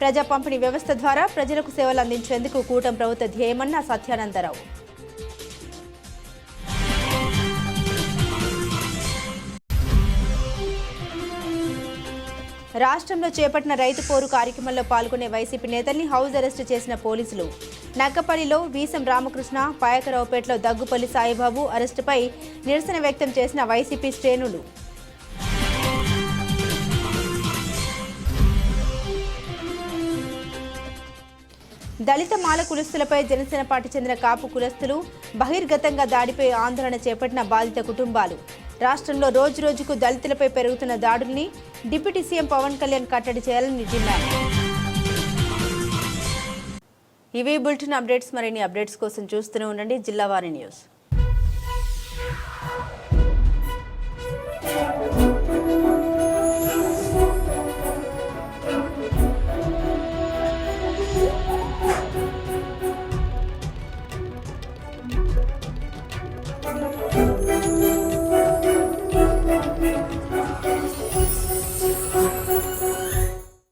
Speaker 1: ప్రజా పంపిణీ వ్యవస్థ ద్వారా ప్రజలకు సేవలు అందించేందుకు కూటమి ప్రభుత్వ ధ్యేయమన్న సత్యానందరావు. రాష్ట్రంలో చేపట్టిన రైతు పోరు కార్యక్రమంలో పాల్గొనే వైసీపీ నేతల్ని హౌస్ అరెస్టు చేసిన పోలీసులు. నక్కపల్లిలో వీసం రామకృష్ణ, పాయకరావుపేటలో దగ్గుపల్లి సాయిబాబు అరెస్టుపై నిరసన వ్యక్తం చేసిన వైసీపీ శ్రేణులు. దళిత మాల కులస్తులపై జనసేన పార్టీ చెందిన కాపు కులస్తులు బహిర్గతంగా దాడిపై ఆందోళన చేపట్టిన బాధిత కుటుంబాలు. రాష్ట్రంలో రోజురోజుకు దళితులపై పెరుగుతున్న దాడుల్ని డిప్యూటీ సీఎం పవన్ కళ్యాణ్ కట్టడి చేయాలని డిమాండ్. ఇవి బులెటిన్ అప్డేట్స్. మరిన్ని అప్డేట్స్ కోసం చూస్తూనే ఉండండి జిల్లావారి న్యూస్.